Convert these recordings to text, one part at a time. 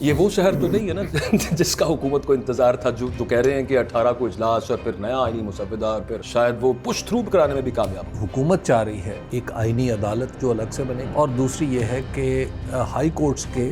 یہ وہ شہر تو نہیں ہے نا جس کا حکومت کو انتظار تھا، جو تو کہہ رہے ہیں کہ 18 کو اجلاس اور پھر نیا آئینی مسودہ اور پھر شاید وہ پش تھرو کرانے میں بھی کامیاب ہو۔ حکومت چاہ رہی ہے ایک آئینی عدالت جو الگ سے بنے، اور دوسری یہ ہے کہ ہائی کورٹس کے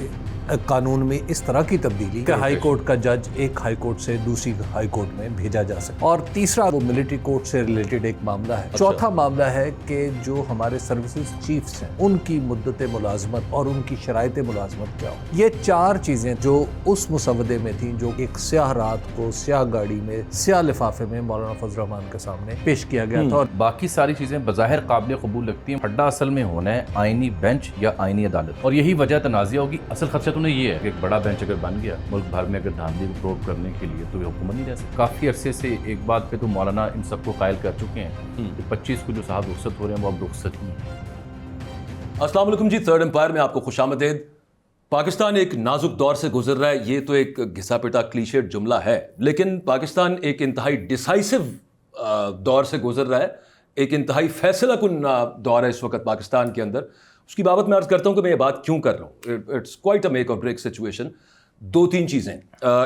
قانون میں اس طرح کی تبدیلی کہ ہائی کورٹ کا جج ایک ہائی کورٹ سے دوسری ہائی کورٹ میں بھیجا جا سکے، اور تیسرا وہ ملٹری کورٹ سے ریلیٹڈ ایک معاملہ ہے۔ چوتھا معاملہ ہے کہ جو ہمارے سروسز چیفز ہیں ان کی مدت ملازمت اور ان کی شرائط ملازمت کیا ہو۔ یہ چار چیزیں جو اس مسودے میں تھیں، جو ایک سیاہ رات کو سیاہ گاڑی میں سیاہ لفافے میں مولانا فضل الرحمان کے سامنے پیش کیا گیا تھا، اور باقی ساری چیزیں بظاہر قابل قبول لگتی ہیں، پھڈا اصل میں ہونا ہے آئینی بینچ یا آئینی عدالت، اور یہی وجہ تنازع ہوگی۔ اصل خدشہ تو یہ ہے کہ ایک بڑا بینچ اگر بن گیا ملک بھر میں اگر دھاندلی کو پروب کرنے کے لیے، تو یہ حکومت نہیں رہ سکتی۔ کافی عرصے سے ایک بات پہ تو مولانا ان سب کو قائل کر چکے ہیں کہ 25 کو جو صاحب رخصت ہو رہے ہیں وہ اب رخصت ہی ہیں۔ السلام علیکم جی، تھرڈ امپائر میں آپ کو خوش آمدید۔ پاکستان ایک نازک دور سے گزر رہا ہے، یہ تو ایک گھسا پٹا کلیشیڈ جملہ ہے، لیکن پاکستان ایک انتہائی ڈیسائسو دور سے گزر رہا ہے، ایک انتہائی فیصلہ کن دور ہے اس وقت پاکستان کے اندر۔ اس کی بابت میں عرض کرتا ہوں کہ میں یہ بات کیوں کر رہا ہوں۔ اٹس کوائٹ اے میک اور بریک سچویشن۔ دو تین چیزیں،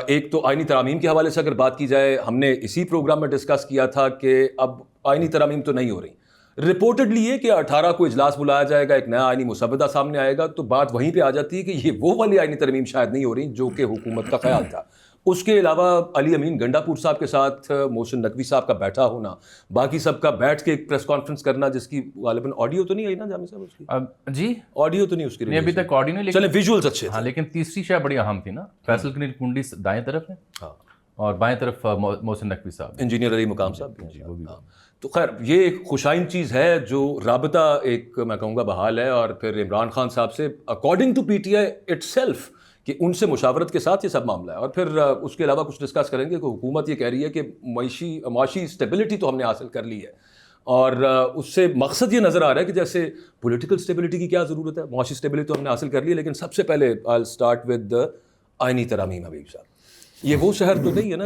ایک تو آئینی ترامیم کے حوالے سے اگر بات کی جائے، ہم نے اسی پروگرام میں ڈسکس کیا تھا کہ اب آئینی ترامیم تو نہیں ہو رہی، رپورٹڈلی یہ کہ 18 کو اجلاس بلایا جائے گا، ایک نیا آئینی مسودہ سامنے آئے گا، تو بات وہیں پہ آ جاتی ہے کہ یہ وہ والی آئینی ترمیم شاید نہیں ہو رہی جو کہ حکومت کا خیال تھا۔ اس کے علاوہ علی امین گنڈا پور صاحب کے ساتھ محسن نقوی صاحب کا بیٹھا ہونا، باقی سب کا بیٹھ کے ایک پریس کانفرنس کرنا، جس کی غالباً آڈیو تو نہیں آئی نا جامع صاحب اس کی؟ جی آڈیو تو نہیں اس کی، نہیں ابھی تک آڈیو نہیں، چلیں ویژولز اچھے ہاں، لیکن تیسری شے بڑی اہم تھی نا، فیصل کی کنڈی دائیں طرف ہے اور بائیں طرف محسن نقوی صاحب، انجینئر علی مقام صاحب جی، وہ بھی۔ تو خیر یہ ایک خوشائن چیز ہے، جو رابطہ ایک میں کہوں گا بحال ہے، اور پھر عمران خان صاحب سے according to P T I itself کہ ان سے مشاورت کے ساتھ یہ سب معاملہ ہے، اور پھر اس کے علاوہ کچھ ڈسکس کریں گے کہ حکومت یہ کہہ رہی ہے کہ معاشی اسٹیبلٹی تو ہم نے حاصل کر لی ہے، اور اس سے مقصد یہ نظر آ رہا ہے کہ جیسے پولیٹیکل اسٹیبلٹی کی کیا ضرورت ہے، معاشی اسٹیبلٹی تو ہم نے حاصل کر لی ہے، لیکن سب سے پہلے I'll start with آئینی ترامیم۔ حبیب صاحب، یہ وہ شہر تو نہیں ہے نا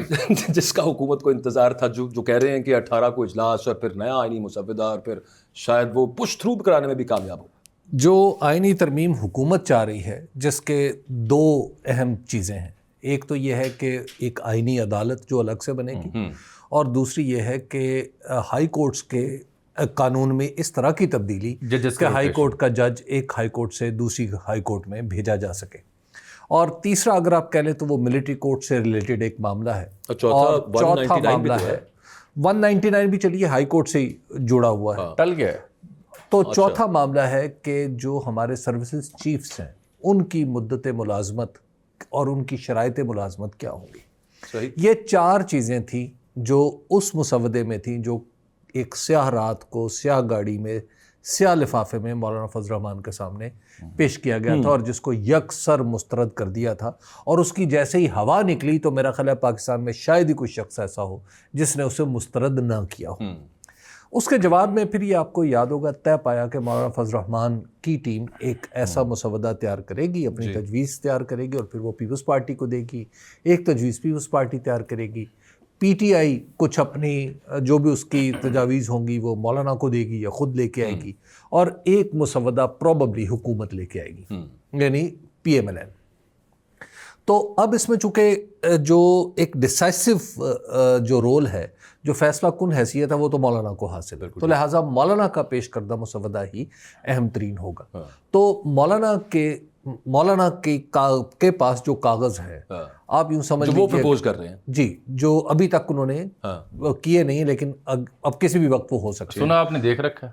جس کا حکومت کو انتظار تھا، جو کہہ رہے ہیں کہ 18 کو اجلاس اور پھر نیا آئینی مسودہ اور پھر شاید وہ پش تھرو کرانے میں بھی کامیاب ہو۔ جو آئینی ترمیم حکومت چاہ رہی ہے جس کے دو اہم چیزیں ہیں، ایک تو یہ ہے کہ ایک آئینی عدالت جو الگ سے بنے گی، اور دوسری یہ ہے کہ ہائی کورٹس کے قانون میں اس طرح کی تبدیلی کہ ہائی کورٹ کا جج ایک ہائی کورٹ سے دوسری ہائی کورٹ میں بھیجا جا سکے، اور تیسرا اگر آپ کہہ لیں تو وہ ملٹری کورٹ سے ریلیٹڈ ایک معاملہ ہے، اور چوتھا معاملہ ہے 199 بھی چلیے ہائی کورٹ سے ہی جڑا ہوا ہے، ٹل گیا ہے۔ تو چوتھا معاملہ ہے کہ جو ہمارے سروسز چیفز ہیں ان کی مدت ملازمت اور ان کی شرائط ملازمت کیا ہوں گی۔ یہ چار چیزیں تھیں جو اس مسودے میں تھیں، جو ایک سیاہ رات کو سیاہ گاڑی میں سیاہ لفافے میں مولانا فضل الرحمان کے سامنے پیش کیا گیا تھا، اور جس کو یکسر مسترد کر دیا تھا، اور اس کی جیسے ہی ہوا نکلی تو میرا خیال ہے پاکستان میں شاید ہی کوئی شخص ایسا ہو جس نے اسے مسترد نہ کیا ہو۔ اس کے جواب میں پھر یہ آپ کو یاد ہوگا طے پایا کہ مولانا فضل الرحمان کی ٹیم ایک ایسا مسودہ تیار کرے گی، اپنی تجویز تیار کرے گی، اور پھر وہ پیپلز پارٹی کو دے گی، ایک تجویز پیپلز پارٹی تیار کرے گی، پی ٹی آئی کچھ اپنی جو بھی اس کی تجاویز ہوں گی وہ مولانا کو دے گی یا خود لے کے آئے گی، اور ایک مسودہ پروبیبلی حکومت لے کے آئے گی، یعنی پی ایم ایل این۔ تو اب اس میں چونکہ جو ایک ڈیسائسو جو رول ہے، جو فیصلہ کن حیثیت ہے، وہ تو مولانا کو حاصل ہے، تو لہٰذا مولانا کا پیش کردہ مسودہ ہی اہم ترین ہوگا۔ تو مولانا کے پاس جو کاغذ ہے، آپ یوں سمجھ لیجیے، وہ پرپوز کر رہے ہیں جی، جو ابھی تک انہوں نے کیے نہیں، لیکن اب کسی بھی وقت وہ ہو سکتے ہیں۔ سنا آپ نے دیکھ رکھا؟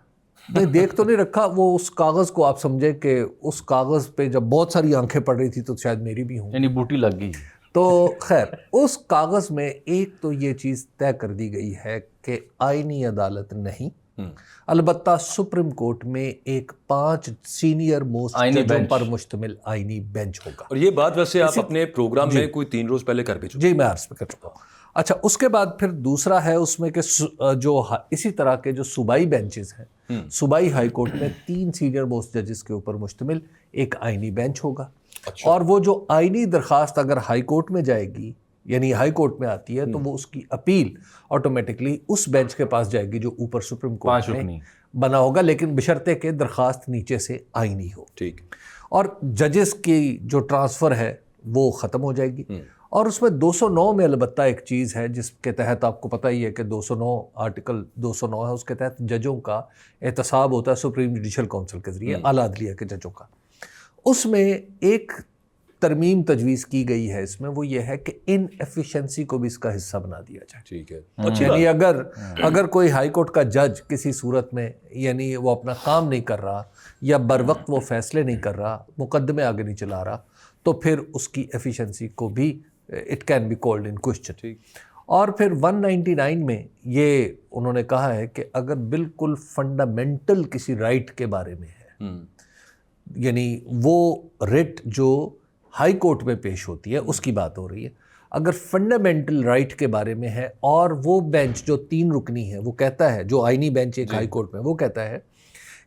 نہیں دیکھ تو نہیں رکھا، وہ اس کاغذ کو آپ سمجھے کہ اس کاغذ پہ جب بہت ساری آنکھیں پڑ رہی تھی تو شاید میری بھی ہوں، یعنی بوٹی لگ گئی۔ تو خیر اس کاغذ میں ایک تو یہ چیز طے کر دی گئی ہے کہ آئینی عدالت نہیں، البتہ سپریم کورٹ میں ایک 5 سینئر موسٹ ججوں پر مشتمل آئینی بینچ ہوگا، اور یہ بات ویسے آپ اپنے پروگرام میں کوئی 3 روز پہلے کر بھی چکے؟ جی میں عرض کر چکا ہوں۔ اچھا، اس کے بعد پھر دوسرا ہے اس میں کہ جو اسی طرح کے جو صوبائی بینچز ہیں، صوبائی ہائی کورٹ میں 3 سینئر موسٹ ججز کے اوپر مشتمل ایک آئینی بینچ ہوگا، اور وہ جو آئینی درخواست اگر ہائی کورٹ میں جائے گی، یعنی ہائی کورٹ میں آتی ہے، تو وہ اس کی اپیل آٹومیٹکلی اس بینچ کے پاس جائے گی جو اوپر سپریم کورٹ میں بنا ہوگا، لیکن بشرطے کہ درخواست نیچے سے آئینی ہو۔ ٹھیک۔ اور ججز کی جو ٹرانسفر ہے وہ ختم ہو جائے گی. اور اس میں 209 میں البتہ ایک چیز ہے جس کے تحت آپ کو پتہ ہی ہے کہ 209 آرٹیکل 209 ہے, اس کے تحت ججوں کا احتساب ہوتا ہے سپریم جوڈیشل کونسل کے ذریعے, اعلیٰ عدلیہ کے ججوں کا. اس میں ایک ترمیم تجویز کی گئی ہے اس میں, وہ یہ ہے کہ ان ایفیشنسی کو بھی اس کا حصہ بنا دیا جائے. ٹھیک ہے. یعنی اگر کوئی ہائی کورٹ کا جج کسی صورت میں یعنی وہ اپنا کام نہیں کر رہا یا بر وقت وہ فیصلے نہیں کر رہا, مقدمے آگے نہیں چلا رہا, تو پھر اس کی ایفیشنسی کو بھی it can be called in question. اور پھر 199 میں یہ انہوں نے کہا ہے کہ اگر بالکل فنڈامنٹل کسی رائٹ کے بارے میں ہے, یعنی وہ ریٹ جو ہائی کورٹ میں پیش ہوتی ہے اس کی بات ہو رہی ہے, اگر فنڈامنٹل رائٹ کے بارے میں ہے اور وہ بینچ جو 3 رکنی ہے وہ کہتا ہے, جو آئینی بینچ ایک ہائی کورٹ میں, وہ کہتا ہے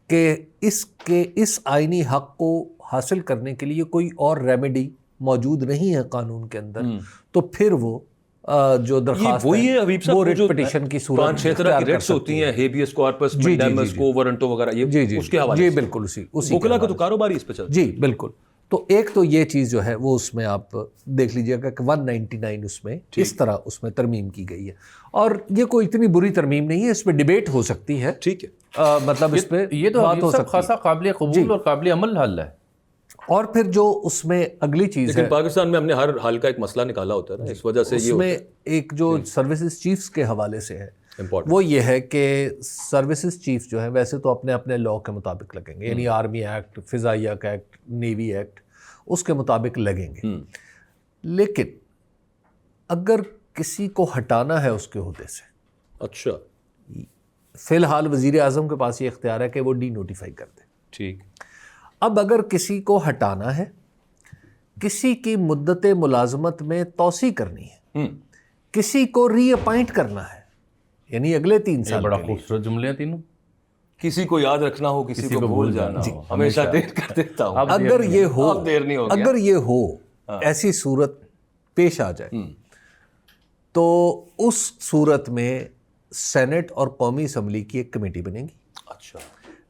کہ اس آئینی حق کو حاصل کرنے کے لیے کوئی اور ریمیڈی موجود نہیں ہے قانون کے اندر, تو پھر وہ جو درخواست ہے وہ ریٹ پٹیشن کی صورت 5-6 طرح کی ریٹس ہوتی ہیں, ہیبیس کارپس, مینڈیمس کو, وارنٹو وغیرہ, یہ اس کے حوالے جی بالکل اسی وکلا کا تو کاروبار ہی اس پہ چلتا ہے. جی بالکل. تو ایک تو یہ چیز جو ہے وہ اس میں آپ دیکھ لیجئے گا کہ 199 اس میں اس طرح اس میں ترمیم کی گئی ہے, اور یہ کوئی اتنی بری ترمیم نہیں ہے, اس پہ ڈیبیٹ ہو سکتی ہے. ٹھیک ہے, مطلب اس پہ یہ تو بات ہو سکتی ہے, خاصا قابل قبول اور قابل عمل حل ہے. اور پھر جو اس میں اگلی چیز ہے, لیکن پاکستان میں ہم نے ہر حال کا ایک مسئلہ نکالا ہوتا ہے نا, اس وجہ سے اس میں ایک جو سروسز چیفز کے حوالے سے ہے وہ یہ ہے کہ سروسز چیف جو ہیں ویسے تو اپنے اپنے لاء کے مطابق لگیں گے, یعنی آرمی ایکٹ, فضائیہ کا ایکٹ, نیوی ایکٹ, اس کے مطابق لگیں گے. لیکن اگر کسی کو ہٹانا ہے اس کے عہدے سے, اچھا, فی الحال وزیر اعظم کے پاس یہ اختیار ہے کہ وہ ڈی نوٹیفائی کر دے. ٹھیک. اب اگر کسی کو ہٹانا ہے, کسی کی مدت ملازمت میں توسیع کرنی ہے, کسی کو ری اپائنٹ کرنا ہے, یعنی اگلے 3 سال, بڑا خوبصورت جملے ہیں تینوں, کسی کو یاد رکھنا ہو, کسی کو بھول جانا ہو, ہمیشہ دیر کر دیتا ہوں. اگر یہ ہو, دیر نہیں ہو گیا, اگر یہ ہو, ایسی صورت پیش آ جائے, تو اس صورت میں سینٹ اور قومی اسمبلی کی ایک کمیٹی بنے گی. اچھا,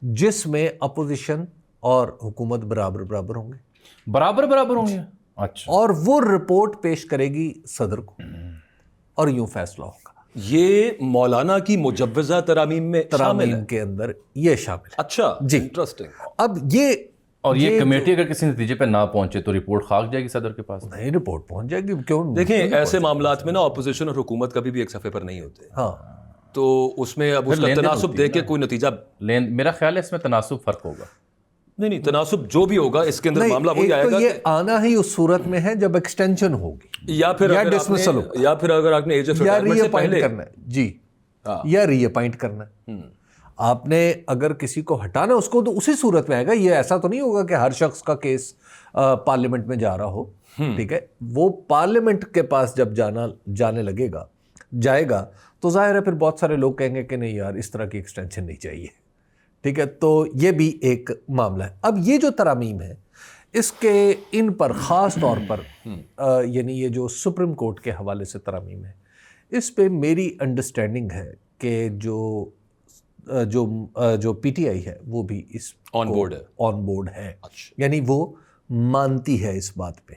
جس میں اپوزیشن اور حکومت برابر ہوں گے. برابر ہوں گے. اچھا. اور وہ رپورٹ پیش کرے گی صدر کو, اور یوں فیصلہ ہوگا. یہ مولانا کی مجوزہ ترامیم میں ترامیم کے اندر یہ شامل ہے. اچھا جی, انٹرسٹنگ. اب یہ اور یہ کمیٹی اگر کسی نتیجے پہ نہ پہنچے تو رپورٹ خاک جائے گی صدر کے پاس. نہیں, رپورٹ پہنچ جائے گی. کیوں؟ دیکھیں ایسے معاملات میں نا اپوزیشن اور حکومت کبھی بھی ایک صفحے پر نہیں ہوتے. ہاں, تو اس میں اب اس کا تناسب دے کے کوئی نتیجہ, میرا خیال ہے اس میں تناسب فرق ہوگا. نہیں, تناسب جو بھی ہوگا اس کے اندر معاملہ وہی آئے گا. یہ آنا ہی اس صورت میں ہے جب ایکسٹینشن ہوگی, یا پھر اگر آپ نے ایج آف ریٹائرمنٹ سے پہلے کرنا ہے, جی, یا ری اپائنٹ کرنا ہے. آپ نے اگر کسی کو ہٹانا اس کو تو اسی صورت میں آئے گا. یہ ایسا تو نہیں ہوگا کہ ہر شخص کا کیس پارلیمنٹ میں جا رہا ہو. ٹھیک ہے, وہ پارلیمنٹ کے پاس جب جانے لگے گا, جائے گا, تو ظاہر ہے پھر بہت سارے لوگ کہیں گے کہ نہیں یار اس طرح کی ایکسٹینشن نہیں چاہیے. ٹھیک ہے, تو یہ بھی ایک معاملہ ہے. اب یہ جو ترامیم ہے اس کے ان پر خاص طور پر یعنی یہ جو سپریم کورٹ کے حوالے سے ترامیم ہے, اس پہ میری انڈرسٹینڈنگ ہے کہ جو پی ٹی آئی ہے وہ بھی اس آن بورڈ ہے. یعنی وہ مانتی ہے اس بات پہ.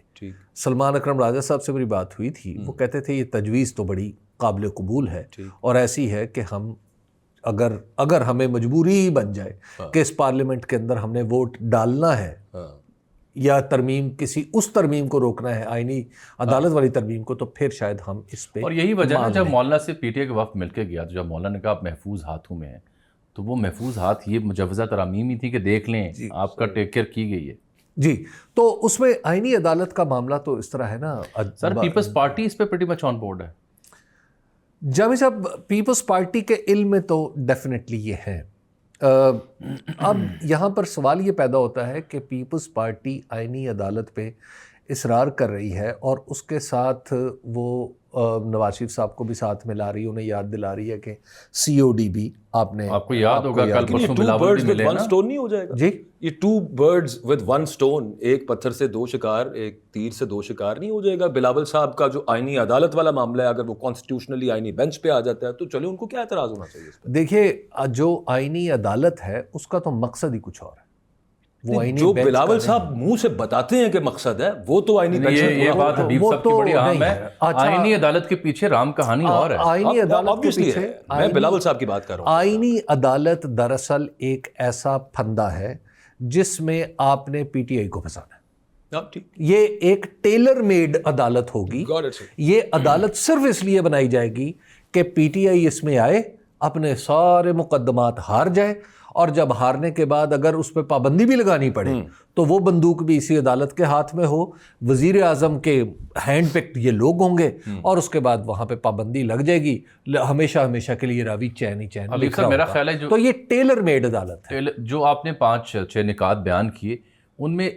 سلمان اکرم راجہ صاحب سے میری بات ہوئی تھی, وہ کہتے تھے یہ تجویز تو بڑی قابل قبول ہے, اور ایسی ہے کہ ہم اگر ہمیں مجبوری ہی بن جائے کہ اس پارلیمنٹ کے اندر ہم نے ووٹ ڈالنا ہے یا اس ترمیم کو روکنا ہے, آئینی عدالت والی ترمیم کو, تو پھر شاید ہم اس پہ. اور یہی وجہ ہے جب مولانا سے پی ٹی آئی کے وفد مل کے گیا, تو جب مولانا نے کہا آپ محفوظ ہاتھوں میں ہیں, تو وہ محفوظ ہاتھ یہ مجوزہ ترامیم ہی تھی کہ دیکھ لیں آپ کا ٹیک کیئر کی گئی ہے. جی, تو اس میں آئینی عدالت کا معاملہ تو اس طرح ہے نا سر, پیپلز پارٹی اس پہ پریٹی مچ آن بورڈ ہے. جاوید صاحب, پیپلز پارٹی کے علم میں تو ڈیفینیٹلی یہ ہے. اب یہاں پر سوال یہ پیدا ہوتا ہے کہ پیپلز پارٹی آئینی عدالت پہ اصرار کر رہی ہے, اور اس کے ساتھ وہ نواز شریف صاحب کو بھی ساتھ میں لا رہی ہے, انہیں یاد دلا رہی ہے کہ سی او ڈی بھی آپ کو یاد ہوگا کل پرسوں بلاول بھی ملے نا. سٹون نہیں ہو جائے گا جی, یہ 2 birds with 1 stone, ایک پتھر سے 2 شکار, ایک تیر سے 2 شکار نہیں ہو جائے گا. بلاول صاحب کا جو آئینی عدالت والا معاملہ ہے, اگر وہ کانسٹیٹیوشنلی آئینی بینچ پہ آ جاتا ہے تو چلے, ان کو کیا اعتراض ہونا چاہیے اس پہ؟ دیکھیے جو آئینی عدالت ہے اس کا تو مقصد ہی کچھ اور ہے. وہ آئینی جو بینچ بلاول صاحب منہ سے بتاتے ہیں کہ مقصد ہے وہ تو آئینی بینچ یہ بات حبیب صاحب کی بڑی اہم ہے. آئینی عدالت کے پیچھے رام کہانی اور ہے. آئینی عدالت کے پیچھے میں بلاول صاحب کی بات کر رہا ہوں. آئینی عدالت دراصل ایک ایسا پھندا ہے جس میں آپ نے پی ٹی آئی کو پھنسانا ہے. یہ ایک ٹیلر میڈ عدالت ہوگی. یہ عدالت صرف اس لیے بنائی جائے گی کہ پی ٹی آئی اس میں آئے, اپنے سارے مقدمات ہار جائے, اور جب ہارنے کے بعد اگر اس پہ پابندی بھی لگانی پڑے تو وہ بندوق بھی اسی عدالت کے ہاتھ میں ہو, وزیر اعظم کے ہینڈ پک یہ لوگ ہوں گے, اور اس کے بعد وہاں پہ پابندی لگ جائے گی, ہمیشہ ہمیشہ کے لیے راوی چین ہی چین. میرا خیال ہے تو یہ ٹیلر میڈ عدالت ہے. جو آپ نے 5-6 نکات بیان کیے ان میں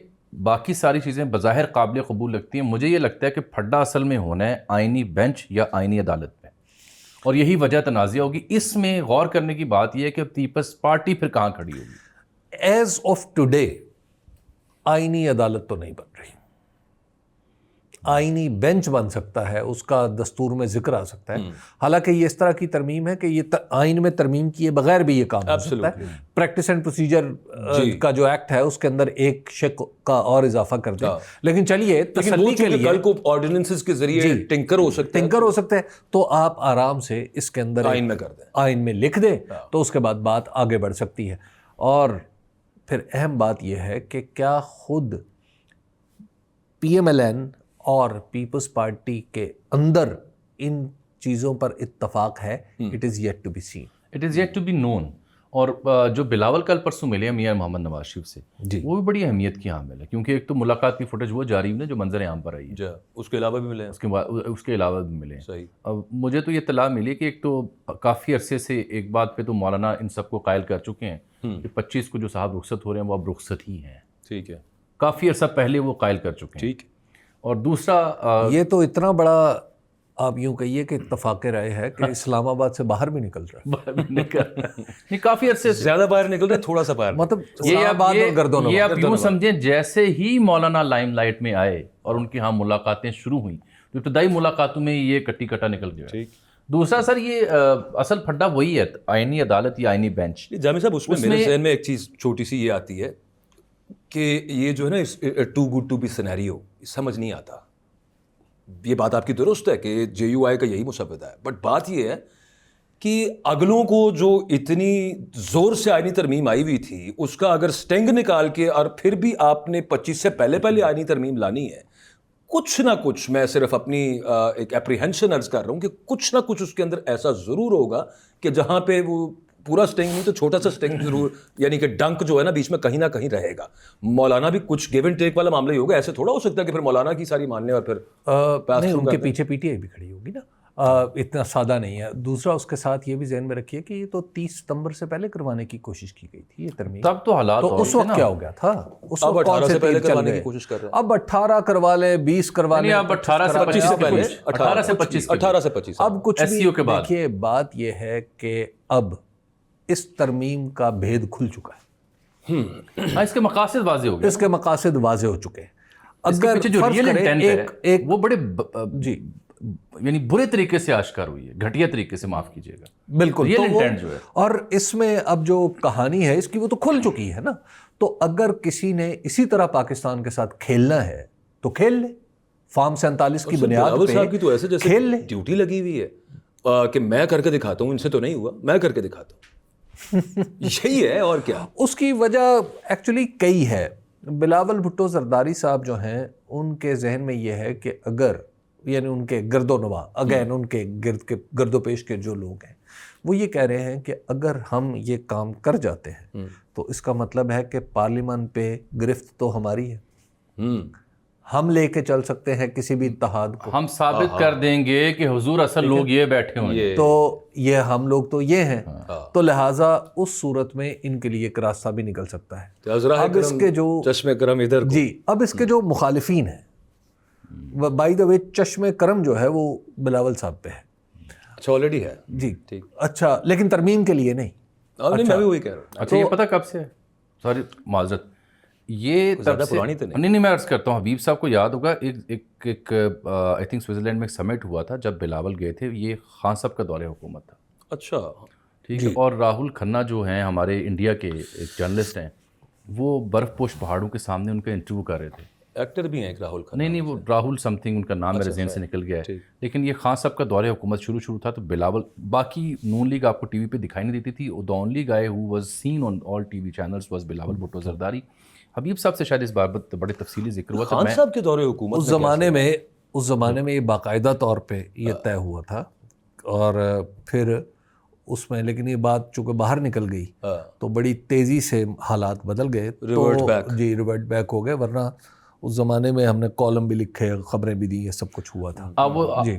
باقی ساری چیزیں بظاہر قابل قبول لگتی ہیں. مجھے یہ لگتا ہے کہ پھڈا اصل میں ہونا ہے آئینی بینچ یا آئینی عدالت میں, اور یہی وجہ تنازع ہوگی. اس میں غور کرنے کی بات یہ ہے کہ پیپلز پارٹی پھر کہاں کھڑی ہوگی. ایز آف ٹوڈے آئینی عدالت تو نہیں بن رہی. آئینی بینچ بن سکتا ہے, اس کا دستور میں ذکر آ سکتا ہے. حالانکہ یہ اس طرح کی ترمیم ہے کہ یہ آئین میں ترمیم کیے بغیر بھی یہ کام ہو سکتا ہے. پریکٹس اینڈ پروسیجر کا جو ایکٹ ہے اس کے اندر ایک شق کا اور اضافہ کر دیں. لیکن چلیے تسلی کے لیے کل کو آرڈیننسز کے ذریعے ٹنکر ہو سکتا ہے تو آپ آرام سے اس کے اندر آئین میں کر دیں, آئین میں لکھ دیں, تو اس کے بعد بات آگے بڑھ سکتی ہے. اور پھر اہم بات یہ ہے کہ کیا خود پی ایم ایل این اور پیپلز پارٹی کے اندر ان چیزوں پر اتفاق ہے. It is yet to be seen, it is yet to be known. اور جو بلاول کل پرسوں ملے ہیں میاں محمد نواز شریف سے, وہ بھی بڑی اہمیت کی حامل ہے, کیونکہ ایک تو ملاقات کی فوٹیج وہ جاری ہوئی جو منظر عام پر آئی ہے, اس کے علاوہ بھی ملے ہیں, اس کے علاوہ بھی ملے ہیں. صحیح. اب مجھے تو یہ اطلاع ملی کہ ایک تو کافی عرصے سے ایک بات پہ تو مولانا ان سب کو قائل کر چکے ہیں کہ 25 کو جو صاحب رخصت ہو رہے ہیں وہ اب رخصت ہی ہیں. ٹھیک ہے, کافی عرصہ پہلے وہ قائل کر چکے ہیں. ٹھیک. اور دوسرا یہ تو اتنا بڑا آپ یوں کہیے کہ اتفاق رائے ہے کہ اسلام آباد سے باہر بھی نکل رہا ہے. کافی عرصے سے زیادہ باہر نکل رہے, تھوڑا سا باہر, مطلب اسلام آباد اور گردون. یہ آپ یوں سمجھیں جیسے ہی مولانا لائم لائٹ میں آئے اور ان کی ہاں ملاقاتیں شروع ہوئیں تو ابتدائی ملاقاتوں میں یہ کٹی کٹا نکل گیا. ٹھیک. دوسرا سر یہ اصل پھڈا وہی ہے, آئینی عدالت یا آئینی بینچ. جامع صاحب اس میں میرے ذہن میں ایک چیز چھوٹی سی یہ آتی ہے کہ یہ جو ہے نا too good to be scenario سمجھ نہیں آتا. یہ بات آپ کی درست ہے کہ جے یو آئی کا یہی مسودہ ہے, بٹ بات یہ ہے کہ اگلوں کو جو اتنی زور سے آئینی ترمیم آئی ہوئی تھی اس کا اگر سٹنگ نکال کے اور پھر بھی آپ نے 25 سے پہلے آئینی ترمیم لانی ہے, کچھ نہ کچھ, میں صرف اپنی ایک اپریہنشن عرض کر رہا ہوں کہ کچھ نہ کچھ اس کے اندر ایسا ضرور ہوگا کہ جہاں پہ وہ پورا سٹنگ نہیں تو چھوٹا سا سٹنگ ضرور, یعنی کہ ڈنک جو ہے نا بیچ میں کہیں نہ کہیں رہے گا. مولانا بھی کچھ گیو اینڈ ٹیک والا معاملہ ہی ہوگا, ایسے تھوڑا ہو سکتا ہے کہ پھر مولانا کی ساری مان لیں اور پھر ان کے پیچھے پی ٹی آئی بھی کھڑی ہوگی نا, اتنا سادہ نہیں ہے. دوسرا اس کے ساتھ یہ بھی ذہن میں رکھیے کہ یہ تو 30 ستمبر سے پہلے کروانے کی کوشش کی گئی تھی یہ ترمیم. تب تو حالات تو اس وقت کیا ہو گیا تھا, اس اب وقت 18 سے پہلے کروانے کی کوشش کر رہے ہیں. اب 18 کروا لیں, 20 کروا لیں, اب 18 سے 25 سے پہلے, 18 سے 25, اب کچھ بھی. دیکھیے بات یہ ہے کہ اب اس ترمیم کا بھید کھل چکا ہے. اس کے مقاصد واضح ہو گئے, اس کے مقاصد واضح ہو چکے ہیں. اگر جو ریئل انٹینٹ ہے وہ بڑے جی یعنی برے طریقے سے آشکار ہوئی ہے, گھٹیا طریقے سے, معاف کیجیے گا. بالکل ریئل انٹینٹ جو ہے, اور اس میں اب جو کہانی ہے اس کی وہ تو کھل چکی ہے نا. تو اگر کسی نے اسی طرح پاکستان کے ساتھ کھیلنا ہے تو کھیل لے, فارم 47 کی بنیاد پہ کھیل لے. ڈیوٹی لگی ہوئی ہے کہ میں کر کے دکھاتا ہوں, ان سے تو نہیں ہوا, میں کر کے دکھاتا ہوں. یہی ہے اور کیا. اس کی وجہ ایکچولی کئی ہے. بلاول بھٹو زرداری صاحب جو ہیں ان کے ذہن میں یہ ہے کہ اگر, یعنی ان کے گرد و نواح, اگین ان کے گرد و پیش کے جو لوگ ہیں وہ یہ کہہ رہے ہیں کہ اگر ہم یہ کام کر جاتے ہیں تو اس کا مطلب ہے کہ پارلیمان پہ گرفت تو ہماری ہے, ہم لے کے چل سکتے ہیں کسی بھی اتحاد کو, ہم ثابت کر دیں گے کہ حضور اصل لوگ یہ بیٹھے ہوئے, تو یہ ہم لوگ تو یہ ہیں. تو لہٰذا اس صورت میں ان کے لیے ایک راستہ بھی نکل سکتا ہے. اب اس کے جو چشم کرم ادھر, جی اب اس کے جو مخالفین ہیں, بائی دا وے چشم کرم جو ہے وہ بلاول صاحب پہ ہے. اچھا آلریڈی ہے جی, اچھا, لیکن ترمیم کے لیے نہیں. میں بھی وہی کہہ رہا ہوں. اچھا یہ پتہ کب سے ہے, سوری معذرت, یہ زیادہ پرانی تو نہیں, میں عرض کرتا ہوں, حبیب صاحب کو یاد ہوگا ایک آئی تھنک سوئٹزرلینڈ میں ایک سمٹ ہوا تھا جب بلاول گئے تھے, یہ خان صاحب کا دور حکومت تھا. اچھا ٹھیک ہے. اور راہل کھنہ جو ہیں ہمارے انڈیا کے ایک جرنلسٹ ہیں, وہ برف پوش پہاڑوں کے سامنے ان کا انٹرویو کر رہے تھے. ایکٹر بھی ہیں ایک راہل کھنہ. نہیں وہ راہل سم تھنگ ان کا نام میرے ذہن سے نکل گیا ہے. لیکن یہ خان صاحب کا دور حکومت شروع تھا تو بلاول, باقی نون لیگ آپ کو ٹی وی پہ دکھائی نہیں دیتی تھی. The only guy who was seen on all TV channels was Bilawal Bhutto Zardari. Habib صاحب سے شاید اس بارے بڑے تفصیلی ذکر ہوا تھا. خان صاحب کے دور حکومت اس زمانے میں یہ باقاعدہ طور پہ یہ طے ہوا تھا, اور پھر اس میں لیکن یہ بات چونکہ باہر نکل گئی تو بڑی تیزی سے حالات بدل گئے, ریورٹ بیک ہو گئے. ورنہ اس زمانے میں ہم نے کالم بھی لکھے, خبریں بھی دی, یہ سب کچھ ہوا تھا.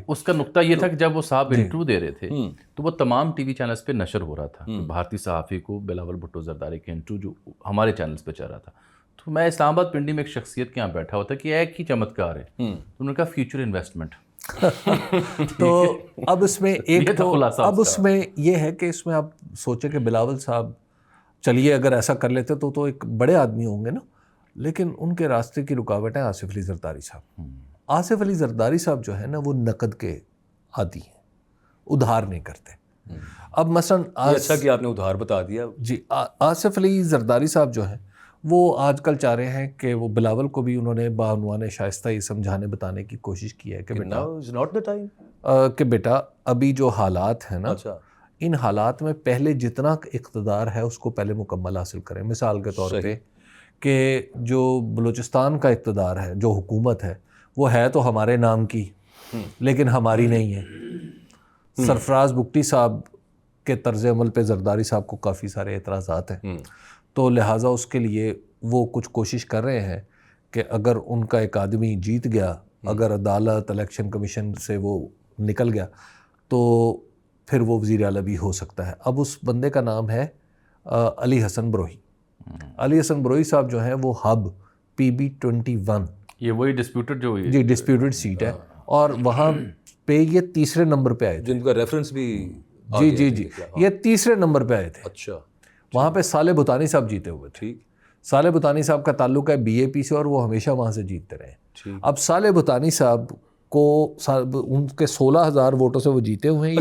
اس کا نقطہ یہ تھا کہ جب وہ صاحب انٹرویو دے رہ تھے تو وہ تمام ٹی وی چینلز پہ نشر ہو رہا تھا. بھارتی صحافی کو بلاول بھٹو زرداری کے انٹرویو جو ہمارے چینلز پہ چل رہا تھا. تو میں اسلام آباد پنڈی میں ایک شخصیت کے یہاں بیٹھا ہوا تھا کہ ایک ہی چمتکار ہے. تو انہوں نے کہا فیوچر انویسٹمنٹ. تو اب اس میں ایک اب اس میں یہ ہے کہ اس میں آپ سوچیں کہ بلاول صاحب چلیے اگر ایسا کر لیتے تو ایک بڑے آدمی ہوں گے نا, لیکن ان کے راستے کی رکاوٹ ہے آصف علی زرداری صاحب. آصف علی زرداری صاحب جو ہے نا وہ نقد کے عادی ہیں, ادھار نہیں کرتے. اب مثلا اچھا کہ آپ نے ادھار بتا دیا. جی, آصف علی زرداری صاحب جو ہیں وہ آج کل چاہ رہے ہیں کہ وہ بلاول کو بھی انہوں نے بعنوان شائستہ یہ سمجھانے بتانے کی کوشش کی ہے کہ بیٹا ابھی جو حالات ہیں نا, ان حالات میں پہلے جتنا اقتدار ہے اس کو پہلے مکمل حاصل کریں. مثال کے طور پہ کہ جو بلوچستان کا اقتدار ہے, جو حکومت ہے, وہ ہے تو ہمارے نام کی لیکن ہماری نہیں ہے. سرفراز بگٹی صاحب کے طرز عمل پہ زرداری صاحب کو کافی سارے اعتراضات ہیں, تو لہٰذا اس کے لیے وہ کچھ کوشش کر رہے ہیں کہ اگر ان کا ایک آدمی جیت گیا, اگر عدالت الیکشن کمیشن سے وہ نکل گیا تو پھر وہ وزیر اعلیٰ بھی ہو سکتا ہے. اب اس بندے کا نام ہے علی حسن بروہی. علی حسن بروہی صاحب جو ہیں وہ ہب PB21, یہ وہی ڈسپیوٹڈ جو جی ڈسپیوٹڈ سیٹ ہے, اور وہاں پہ یہ تیسرے نمبر پہ آئے تھے. جن کا ریفرنس بھی جی یہ تیسرے نمبر پہ آئے تھے. اچھا, وہاں پہ صالح بھوتانی صاحب جیتے ہوئے تھے. صالح بھوتانی صاحب کا تعلق ہے BAP سے اور وہ ہمیشہ وہاں سے جیتتے رہے. اب صالح بھوتانی صاحب کو ان کے 16,000 ووٹوں سے وہ جیتے ہوئے ہیں. یہ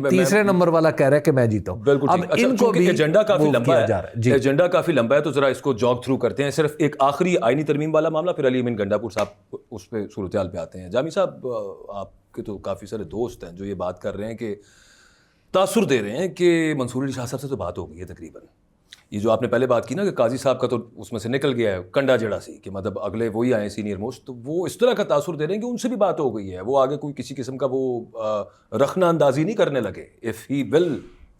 تیسرے نمبر والا کہہ رہا ہے کہ میں جیتا ہوں. بالکل. اب ان کو بھی ایجنڈا کافی لمبا ہے, ایجنڈا کافی لمبا ہے, تو ذرا اس کو جاگ تھرو کرتے ہیں. صرف ایک آخری آئینی ترمیم والا معاملہ, پھر علی امین گنڈا پور صاحب اس پہ صورتحال پہ آتے ہیں. جامی صاحب, آپ کے تو کافی سارے دوست ہیں جو یہ بات کر رہے ہیں کہ تاثر دے رہے ہیں کہ منصور علی شاہ صاحب سے تو بات ہو گئی ہے تقریباً. یہ جو آپ نے پہلے بات کی نا کہ قاضی صاحب کا تو اس میں سے نکل گیا ہے کنڈا جڑا سی, کہ مطلب اگلے وہی آئے سینئر موسٹ, تو وہ اس طرح کا تاثر دے رہے ہیں کہ ان سے بھی بات ہو گئی ہے. وہ آگے کوئی کسی قسم کا وہ رخنہ اندازی نہیں کرنے لگے. اف ہی ول.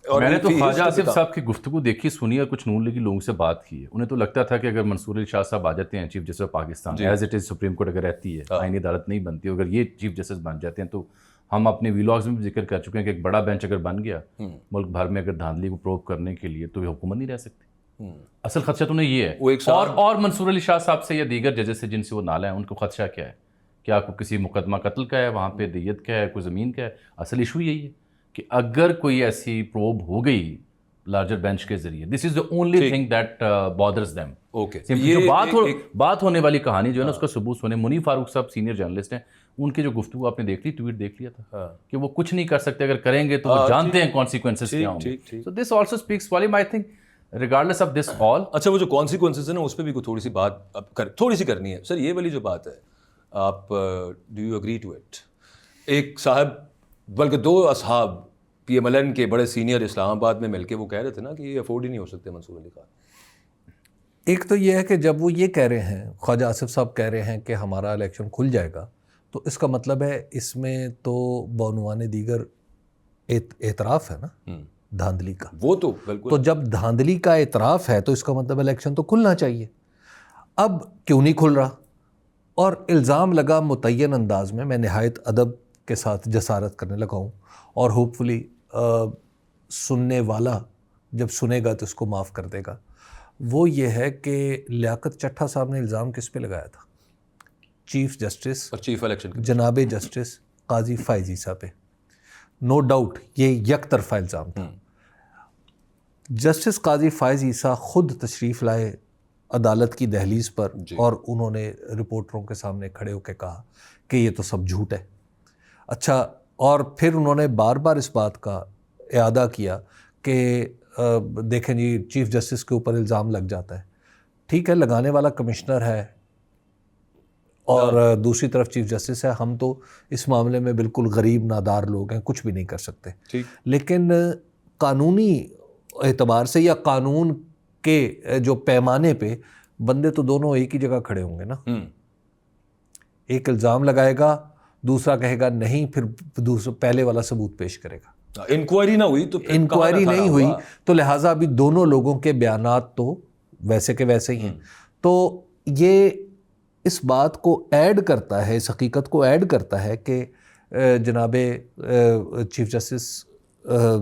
میں نے تو خواجہ آصف صاحب کی گفتگو دیکھی, سنی, اور کچھ نون لیگی لوگوں سے بات کی ہے. انہیں تو لگتا تھا کہ اگر منصور علی شاہ صاحب آ جاتے ہیں chief justice of Pakistan, as it is supreme court اگر رہتی ہے, آئینی عدالت نہیں بنتی, اگر یہ چیف جسٹس بن جاتے ہیں, تو ہم اپنے ویلاگز میں بھی ذکر کر چکے ہیں کہ ایک بڑا بینچ اگر بن گیا ملک بھر میں اگر دھاندلی کو پروب کرنے کے لیے, تو یہ حکومت نہیں رہ سکتی. اصل خدشہ تو نہیں یہ ہے. اور منصور علی شاہ صاحب سے یا دیگر ججز سے جن سے وہ نالا ہے, ان کو خدشہ کیا ہے؟ کیا کو کسی مقدمہ قتل کا ہے, وہاں پہ دیت کا ہے, کوئی زمین کا ہے؟ اصل ایشو یہی ہے کہ اگر کوئی ایسی پروب ہو گئی لارجر بینچ کے ذریعے, this is the only thing that bothers them. جو بات ہونے والی کہانی جو ہے نا, اس کا ثبوت ہونے. منیف فاروق صاحب سینئر جرنلسٹ ہیں, ان کی جو گفتگو آپ نے دیکھ لی, ٹویٹ دیکھ لیا تھا کہ وہ کچھ نہیں کر سکتے, اگر کریں گے تو وہ جانتے ہیں کانسیکوینسز کیا ہوں گے. So this also speaks volumes, I think, regardless of this all. اچھا, وہ جو کانسیکوینسز ہیں نا, اس پہ بھی کوئی تھوڑی سی بات تھوڑی سی کرنی ہے. سر یہ والی جو بات ہے, آپ do you agree to it? ایک صاحب, بلکہ 2 اصحاب PMLN کے بڑے سینئر اسلام آباد میں مل کے وہ کہہ رہے تھے نا کہ یہ افورڈ ہی نہیں ہو سکتے منصور علی خان. ایک تو یہ ہے کہ جب وہ یہ کہہ رہے ہیں, خواجہ آصف صاحب کہہ رہے ہیں کہ ہمارا الیکشن کھل جائے گا, تو اس کا مطلب ہے اس میں تو بعنوان دیگر اعتراف ہے نا دھاندلی کا. وہ تو بالکل, تو جب دھاندلی کا اعتراف ہے تو اس کا مطلب الیکشن تو کھلنا چاہیے. اب کیوں نہیں کھل رہا؟ اور الزام لگا متعین انداز میں نہایت ادب کے ساتھ جسارت کرنے لگا ہوں, اور ہوپ فلی سننے والا جب سنے گا تو اس کو معاف کر دے گا. وہ یہ ہے کہ لیاقت چٹھا صاحب نے الزام کس پہ لگایا تھا؟ چیف جسٹس اور چیف الیکشن جناب جسٹس قاضی فائز عیسیٰ پہ. نو ڈاؤٹ یہ یک طرفہ الزام تھا. جسٹس قاضی فائز عیسیٰ خود تشریف لائے عدالت کی دہلیز پر, اور انہوں نے رپورٹروں کے سامنے کھڑے ہو کے کہا کہ یہ تو سب جھوٹ ہے. اچھا, اور پھر انہوں نے بار بار اس بات کا اعادہ کیا کہ دیکھیں جی چیف جسٹس کے اوپر الزام لگ جاتا ہے. ٹھیک ہے لگانے والا کمشنر ہے اور دوسری طرف چیف جسٹس ہے, ہم تو اس معاملے میں بالکل غریب نادار لوگ ہیں, کچھ بھی نہیں کر سکتے. لیکن قانونی اعتبار سے یا قانون کے جو پیمانے پہ بندے تو دونوں ایک ہی جگہ کھڑے ہوں گے نا. ایک الزام لگائے گا, دوسرا کہے گا نہیں, پھر دوسرا پہلے والا ثبوت پیش کرے گا. انکوائری نہ ہوئی تو انکوائری نہیں ہوئی تو لہٰذا ابھی دونوں لوگوں کے بیانات تو ویسے کے ویسے ہی ہیں. تو یہ اس بات کو ایڈ کرتا ہے, اس حقیقت کو ایڈ کرتا ہے کہ جناب چیف جسٹس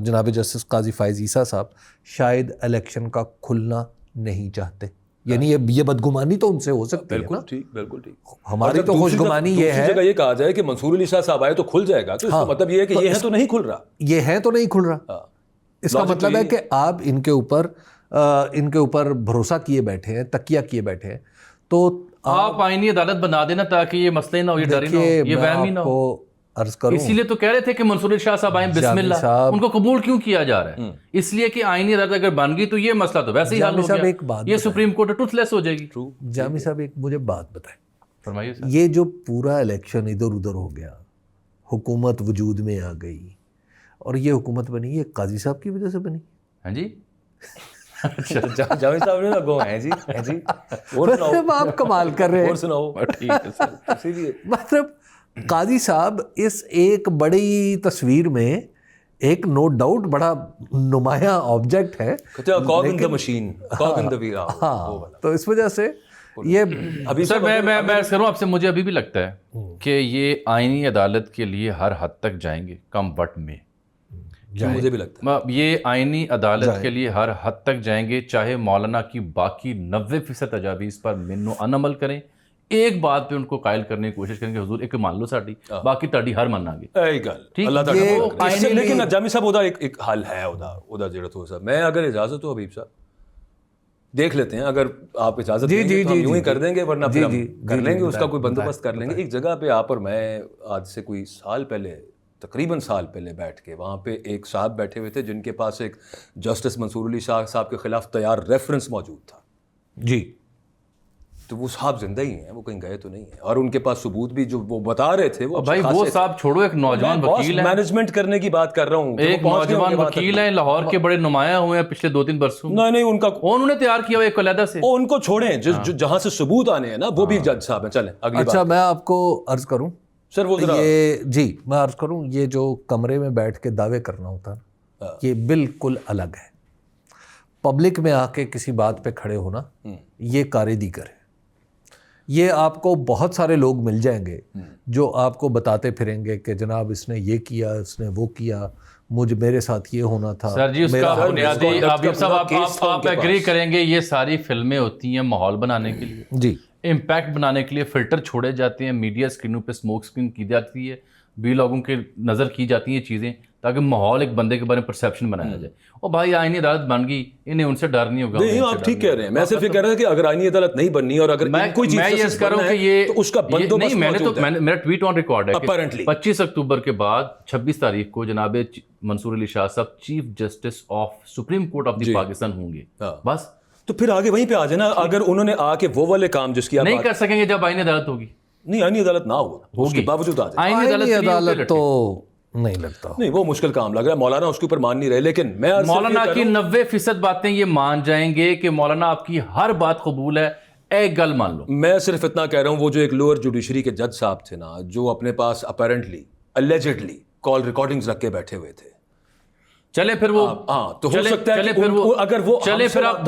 جناب جسٹس قاضی فائز عیسیٰ صاحب شاید الیکشن کا کھلنا نہیں چاہتے. یعنی یہ بدگمانی تو ان سے ہو سکتی ہے. بالکل ٹھیک, بالکل ٹھیک. ہماری تو خوش گمانی یہ ہے جگہ یہ کہا جائے کہ منصور علی شاہ صاحب آئے تو کھل جائے گا, تو اس کا مطلب یہ ہے کہ یہ ہے تو نہیں کھل رہا. یہ ہے تو نہیں کھل رہا. اس کا مطلب ہے کہ آپ ان کے اوپر بھروسہ کیے بیٹھے ہیں, تکیہ کیے بیٹھے ہیں. تو آپ آئینی عدالت بنا دینا تاکہ یہ مسئلے نہ ہو, یہ ڈر ہی نہ ہو, یہ وہم ہی نہ ہو. عرض کروں اسی لیے تو کہہ رہے تھے کہ منصور علی شاہ صاحب آئیں بسم اللہ, ان کو قبول کیوں کیا جا رہا ہے؟ اس لیے کہ آئینی عدالت اگر بن گئی تو یہ مسئلہ تو ویسے ہی حل ہو گیا, یہ سپریم کورٹ ٹروتھ لیس ہو جائے گی. جامی صاحب ایک مجھے بات بتائیں, فرمائیے. یہ جو پورا الیکشن ادھر ادھر ہو گیا, حکومت وجود میں آ گئی, اور یہ حکومت بنی یہ قاضی صاحب کی وجہ سے بنی. ہاں جی, جاوید صاحب نے گو ہیں جی آپ کمال کر رہے ہیں. مطلب قاضی صاحب اس ایک بڑی تصویر میں ایک نو ڈاؤٹ بڑا نمایاں آبجیکٹ ہے, تو اس وجہ سے یہ سر میں کروں آپ سے, مجھے ابھی بھی لگتا ہے کہ یہ آئینی عدالت کے لیے ہر حد تک جائیں گے کم وقت میں. مجھے بھی لگتا ہے یہ آئینی عدالت کے لیے ہر حد تک جائیں گے, چاہے مولانا کی باقی 90% تجاویز پر من و ان عمل کریں, ایک بات پہ ان کو قائل کرنے کی کوشش کریں کہ حضور ایک مان لو ساڈی, باقی تاڈی ہر مننا گے. اللہ تعالیٰ. لیکن جامی صاحب ادا ایک حل ہے, ادا ضرورت ہو. میں اگر اجازت ہو حبیب صاحب دیکھ لیتے ہیں, اگر آپ اجازت دیں گے تو ہم یوں ہی کر دیں گے, ورنہ پھر ہم کر لیں گے, اس کا کوئی بندوبست کر لیں گے. ایک جگہ پہ آپ اور میں آج سے کوئی سال پہلے, تقریباً سال پہلے بیٹھ کے وہاں پہ ایک صاحب بیٹھے ہوئے تھے جن کے پاس ایک جسٹس منصور علی شاہ صاحب کے خلاف تیار ریفرنس موجود تھا. جی, تو وہ صاحب زندہ ہی ہیں, وہ کہیں گئے تو نہیں ہیں, اور ان کے پاس ثبوت بھی جو وہ بتا رہے تھے. بھائی وہ صاحب چھوڑو, ایک نوجوان وکیل ہیں, مینجمنٹ کرنے کی بات کر رہا ہوں, ایک نوجوان وکیل ہیں, لاہور کے بڑے نمایاں ہوئے ہیں پچھلے 2-3 برسوں. نہیں ان کا انہوں نے تیار کیا ہوا ایک علیحدہ سے, ان کو چھوڑیں جہاں سے ثبوت آنے ہیں نا, وہ بھی جج صاحب ہیں. چلیں اگلی بات. اچھا میں آپ کو عرض کروں سر, وہ جی میں عرض کروں, یہ جو کمرے میں بیٹھ کے دعوے کرنا ہوتا ہے یہ بالکل الگ ہے. پبلک میں آ کے کسی بات پہ کھڑے ہونا یہ کار دیگر ہے. یہ آپ کو بہت سارے لوگ مل جائیں گے جو آپ کو بتاتے پھریں گے کہ جناب اس نے یہ کیا, اس نے وہ کیا, میرے ساتھ یہ ہونا تھا. سر جی اس کا بنیادی آپ ایگری کریں گے, یہ ساری فلمیں ہوتی ہیں ماحول بنانے کے لیے, جی امپیکٹ بنانے کے لیے فلٹر چھوڑے جاتے ہیں, میڈیا اسکرینوں پہ اسموک اسکرین کی جاتی ہے, بھی لوگوں کے نظر کی جاتی ہیں چیزیں تاکہ ماحول ایک بندے کے بارے میں پرسیپشن بنایا جائے. اور بھائی آئینی عدالت بن گئی, انہیں ان سے ڈر نہیں ہوگا. نہیں آپ ٹھیک کہہ رہے ہیں, میں صرف یہ کہہ رہا ہوں کہ اگر آئینی عدالت نہیں بننی اور اگر کوئی چیز میں یہ کروں کہ یہ اس کا بندوبست موجود ہے. میرا ٹویٹ آن ریکارڈ ہے 25 اکتوبر کے بعد 26 تاریخ کو جناب منصور علی شاہ صاحب chief justice of supreme court of the Pakistan ہوں گے. بس تو پھر آگے وہیں پہ آ جائے نا. اگر انہوں نے آ کے وہ والے کام جس کی نہیں کر سکیں گے جب آئینی عدالت ہوگی, نہیں آئینی عدالت نہ ہوگا, اس کے باوجود آ جائے. آئینی عدالت تو نہیں لگتا, نہیں وہ مشکل کام لگ رہا ہے. مولانا اس کے اوپر مان نہیں رہے, لیکن میں مولانا کی 90% باتیں یہ مان جائیں گے کہ مولانا آپ کی ہر بات قبول ہے, ایک گل مان لو. میں صرف اتنا کہہ رہا ہوں, وہ جو ایک لوور جوڈیشری کے جج صاحب تھے نا, جو اپنے پاس اپیرنٹلی اللیجڈلی کال ریکارڈنگز رکھ کے بیٹھے ہوئے تھے, چلے پھر وہ تو ہو سکتا ہے کہ اگر وہ چلے پھر آپ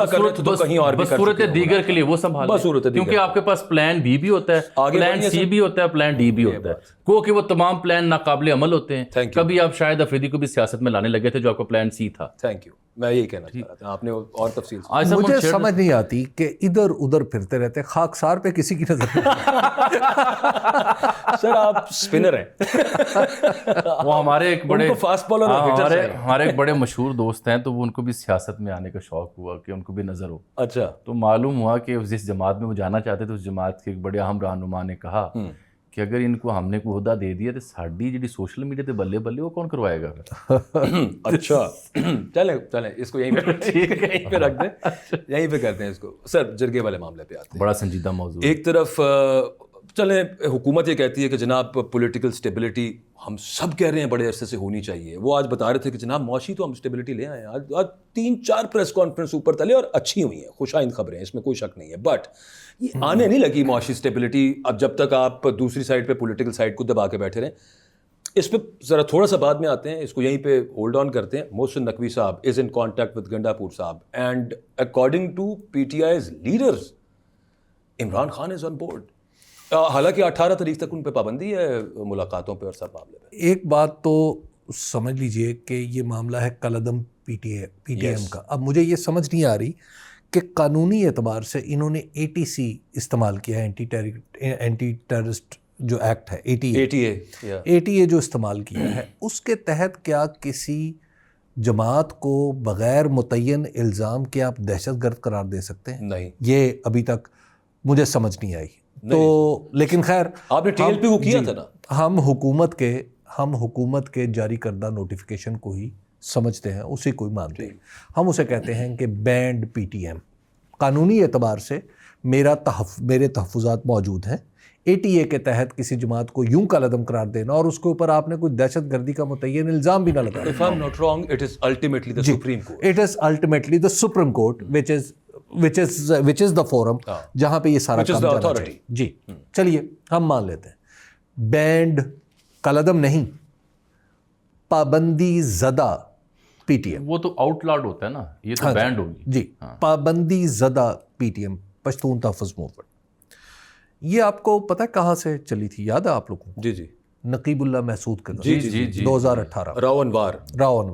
کہیں اور صورت دیگر کے لیے وہ سنبھال, کیونکہ آپ کے پاس پلان بی بھی ہوتا ہے, پلان سی بھی ہوتا ہے, پلان ڈی بھی ہوتا ہے. گو کہ وہ تمام پلان ناقابل عمل ہوتے ہیں. کبھی آپ شاید افریدی کو بھی سیاست میں لانے لگے تھے جو آپ کا پلان سی تھا. تھینک یو, میں یہی کہنا چاہ رہا تھا, آپ نے اور تفصیل سے. مجھے سمجھ نہیں آتی کہ ادھر ادھر پھرتے رہتے, خاکسار پہ کسی کی نظر سر آپ اسپنر ہیں. وہ ہمارے ایک بڑے فاسٹ بالر ہمارے ایک بڑے مشہور دوست ہیں, تو وہ ان کو بھی سیاست میں آنے کا شوق ہوا کہ ان کو بھی نظر ہو. اچھا. تو معلوم ہوا کہ جس جماعت میں وہ جانا چاہتے تھے اس جماعت کے ایک بڑے اہم رہنما نے کہا کہ اگر ان کو ہم نے کوئی عہدہ دے دیا تو ساڈی جڑی سوشل میڈیا تے بلے بلے وہ کون کروائے گا؟ اچھا چلیں اس کو یہیں پہ رکھ دیں, یہیں پہ کرتے ہیں اس کو. سر جرگے والے معاملے پہ آتے ہیں. بڑا سنجیدہ موضوع. ایک طرف چلیں حکومت یہ کہتی ہے کہ جناب پولیٹیکل اسٹیبلٹی ہم سب کہہ رہے ہیں بڑے عرصے سے ہونی چاہیے. وہ آج بتا رہے تھے کہ جناب معاشی تو ہم اسٹیبلٹی لے آئے ہیں. آج 3-4 پریس کانفرنس اوپر تلے اور اچھی ہوئی ہیں, خوشائند خبریں, اس میں کوئی شک نہیں ہے. بٹ یہ آنے نہیں لگی معاشی اسٹیبلٹی. اب جب تک آپ دوسری سائڈ پہ پولیٹیکل سائڈ کو دبا کے بیٹھے رہیں. اس پہ ذرا تھوڑا سا بعد میں آتے ہیں, اس کو یہیں پہ ہولڈ آن کرتے ہیں. محسن نقوی صاحب از in contact with Gandapur صاحب and according to P T I's leaders Imran Khan is on board. حالانکہ 18 تاریخ تک ان پہ پابندی ہے ملاقاتوں پہ اور سب معاملے پہ. ایک بات تو سمجھ لیجئے کہ یہ معاملہ ہے کالعدم پی ٹی ایم کا. اب مجھے یہ سمجھ نہیں آ رہی کہ قانونی اعتبار سے انہوں نے ATC استعمال کیا ہے, اینٹی ٹیررسٹ جو ایکٹ ہے ATA جو استعمال کیا ہے, اس کے تحت کیا کسی جماعت کو بغیر متعین الزام کے آپ دہشت گرد قرار دے سکتے ہیں؟ نہیں, یہ ابھی تک مجھے سمجھ نہیں آئی. تو لیکن خیر آپ نے TLP کو کیا تھا نا. ہم حکومت کے جاری کردہ نوٹیفیکیشن کو ہی سمجھتے ہیں, اسی کو ہی مانتے ہیں. ہم اسے کہتے ہیں کہ بینڈ PTM. قانونی اعتبار سے میرے تحفظات موجود ہیں. ATA کے تحت کسی جماعت کو یوں کالعدم قرار دینا اور اس کے اوپر آپ نے کوئی دہشت گردی کا متعین الزام بھی نہ لگایا. If I'm not wrong, it is ultimately the Supreme Court. It is ultimately the Supreme Court, which is the forum جہاں پہ یہ سارا کام جانا چاہیے. جی چلیے ہم مان لیتے ہیں بینڈ کالعدم نہیں, پابندی زدہ PTM. وہ تو آؤٹ لاڈ ہوتا ہے نا, یہ تو بینڈ ہوگی. جی پابندی زدہ PTM پشتون تحفظ موومنٹ. یہ آپ کو پتہ ہے کہاں سے چلی تھی, یاد ہے آپ لوگوں کو؟ جی نقیب اللہ محسود کے جی 2018 راونوار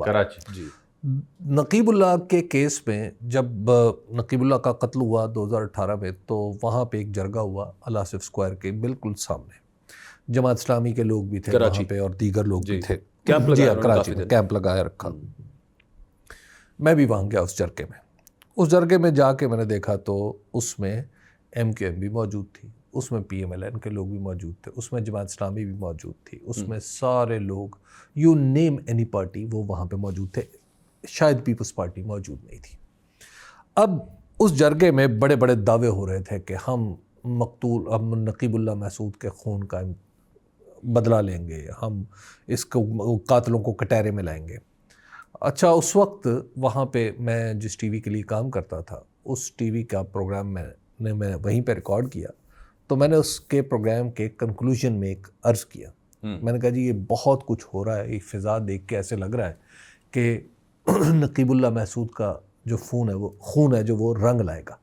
کراچی. جی نقیب اللہ کے کیس میں جب نقیب اللہ کا قتل ہوا 2018 میں, تو وہاں پہ ایک جرگہ ہوا الآصف اسکوائر کے بالکل سامنے. جماعت اسلامی کے لوگ بھی تھے وہاں پہ اور دیگر لوگ بھی تھے. کراچی میں کیمپ لگایا رکھا. میں بھی وہاں گیا اس جرگے میں. اس جرگے میں جا کے میں نے دیکھا تو اس میں MQM بھی موجود تھی, اس میں PMLN کے لوگ بھی موجود تھے, اس میں جماعت اسلامی بھی موجود تھی, اس میں سارے لوگ یو نیم اینی پارٹی وہ وہاں پہ موجود تھے. شاید پیپلز پارٹی موجود نہیں تھی. اب اس جرگے میں بڑے بڑے دعوے ہو رہے تھے کہ ہم نقیب اللہ محسود کے خون کا بدلہ لیں گے, ہم اس کو قاتلوں کو کٹہرے میں لائیں گے. اچھا اس وقت وہاں پہ میں جس ٹی وی کے لیے کام کرتا تھا, اس ٹی وی کا پروگرام میں وہیں پہ ریکارڈ کیا. تو میں نے اس کے پروگرام کے کنکلوژن میں ایک عرض کیا. میں نے کہا جی یہ بہت کچھ ہو رہا ہے, یہ فضا دیکھ کے ایسے لگ رہا ہے کہ نقیب اللہ محسود کا جو خون ہے جو وہ رنگ لائے گا.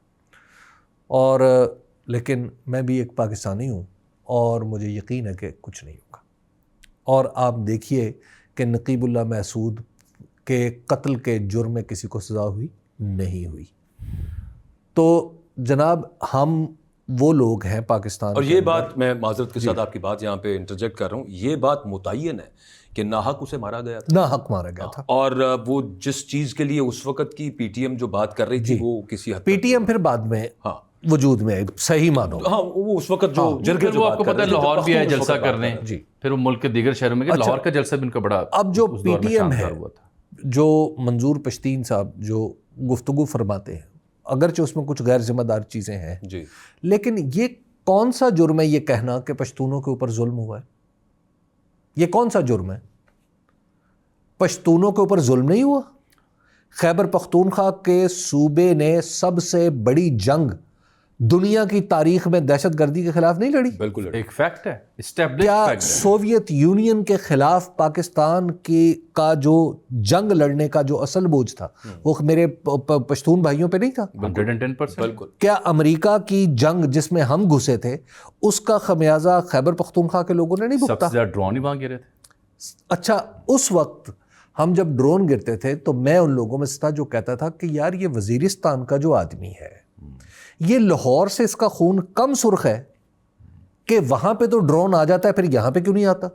اور لیکن میں بھی ایک پاکستانی ہوں اور مجھے یقین ہے کہ کچھ نہیں ہوگا. اور آپ دیکھیے کہ نقیب اللہ محسود کے قتل کے جرم میں کسی کو سزا ہوئی نہیں ہوئی. تو جناب ہم وہ لوگ ہیں پاکستان. اور یہ بات میں معذرت کے ساتھ آپ کی بات یہاں پہ انٹرجیکٹ کر رہا ہوں, یہ بات متعین ہے کہ ناحق اسے مارا گیا تھا, ناحق مارا گیا تھا. اور وہ جس چیز کے لیے اس وقت کی PTM جو بات کر رہی تھی وہ کسی حد PTM پھر بعد میں وجود میں صحیح مانو. ہاں وہ اس وقت جو جرگے جو آپ کو پتہ ہے لاہور بھی ہے جلسہ کرنے, پھر وہ ملک کے دیگر شہروں میں لاہور کا جلسہ بھی ان کا بڑا. اب جو PTM ہے جو منظور پشتین صاحب جو گفتگو فرماتے ہیں, اگرچہ اس میں کچھ غیر ذمہ دار چیزیں ہیں جی, لیکن یہ کون سا جرم ہے یہ کہنا کہ پشتونوں کے اوپر ظلم ہوا ہے؟ یہ کون سا جرم ہے؟ پشتونوں کے اوپر ظلم نہیں ہوا. خیبر پختونخوا کے صوبے نے سب سے بڑی جنگ دنیا کی تاریخ میں دہشت گردی کے خلاف نہیں لڑی. بالکل ایک فیکٹ ہے, کیا سوویت یونین کے خلاف پاکستان کا جو جنگ لڑنے کا جو اصل بوجھ تھا وہ میرے پشتون بھائیوں پہ نہیں تھا؟ 110%. بالکل. کیا امریکہ کی جنگ جس میں ہم گھسے تھے اس کا خمیازہ خیبر پختونخوا کے لوگوں نے نہیں بھگتا؟ سب سے زیادہ ڈرون ہی وہاں گرے تھے. اچھا اس وقت ہم جب ڈرون گرتے تھے تو میں ان لوگوں میں سے تھا جو کہتا تھا کہ یار یہ وزیرستان کا جو آدمی ہے یہ لاہور سے اس کا خون کم سرخ ہے کہ وہاں پہ تو ڈرون آ جاتا ہے, پھر یہاں پہ کیوں نہیں آتا؟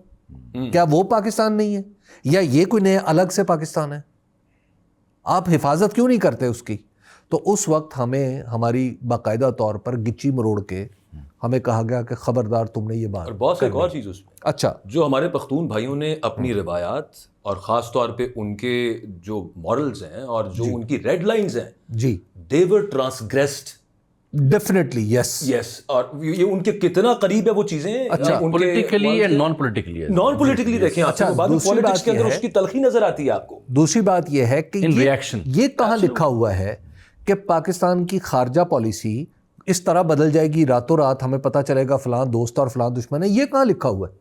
کیا وہ پاکستان نہیں ہے یا یہ کوئی نیا الگ سے پاکستان ہے؟ آپ حفاظت کیوں نہیں کرتے اس کی؟ تو اس وقت ہمیں ہماری باقاعدہ طور پر گچی مروڑ کے ہمیں کہا گیا کہ خبردار تم نے یہ بات. اور بہت ایک اور چیز اس میں اچھا جو ہمارے پختون بھائیوں نے اپنی روایات اور خاص طور پہ ان کے جو مورلز ہیں اور جو ان کی ریڈ لائنز ہیں جی they were transgressed. Definitely yes. اور یہ ان کے کتنا قریب ہے وہ چیزیں. اچھا پولیٹیکلی یا نان پولیٹیکلی؟ نان پولیٹیکلی دیکھیں آپ کو بعد میں پولیٹکس کے اندر اس کی تلخی نظر آتی ہے آپ کو. دوسری بات یہ ہے کہ یہ کہاں لکھا ہوا ہے کہ پاکستان کی خارجہ پالیسی اس طرح بدل جائے گی راتوں رات, ہمیں پتہ چلے گا فلاں دوست اور فلاں دشمن ہے. یہ کہاں لکھا ہوا ہے؟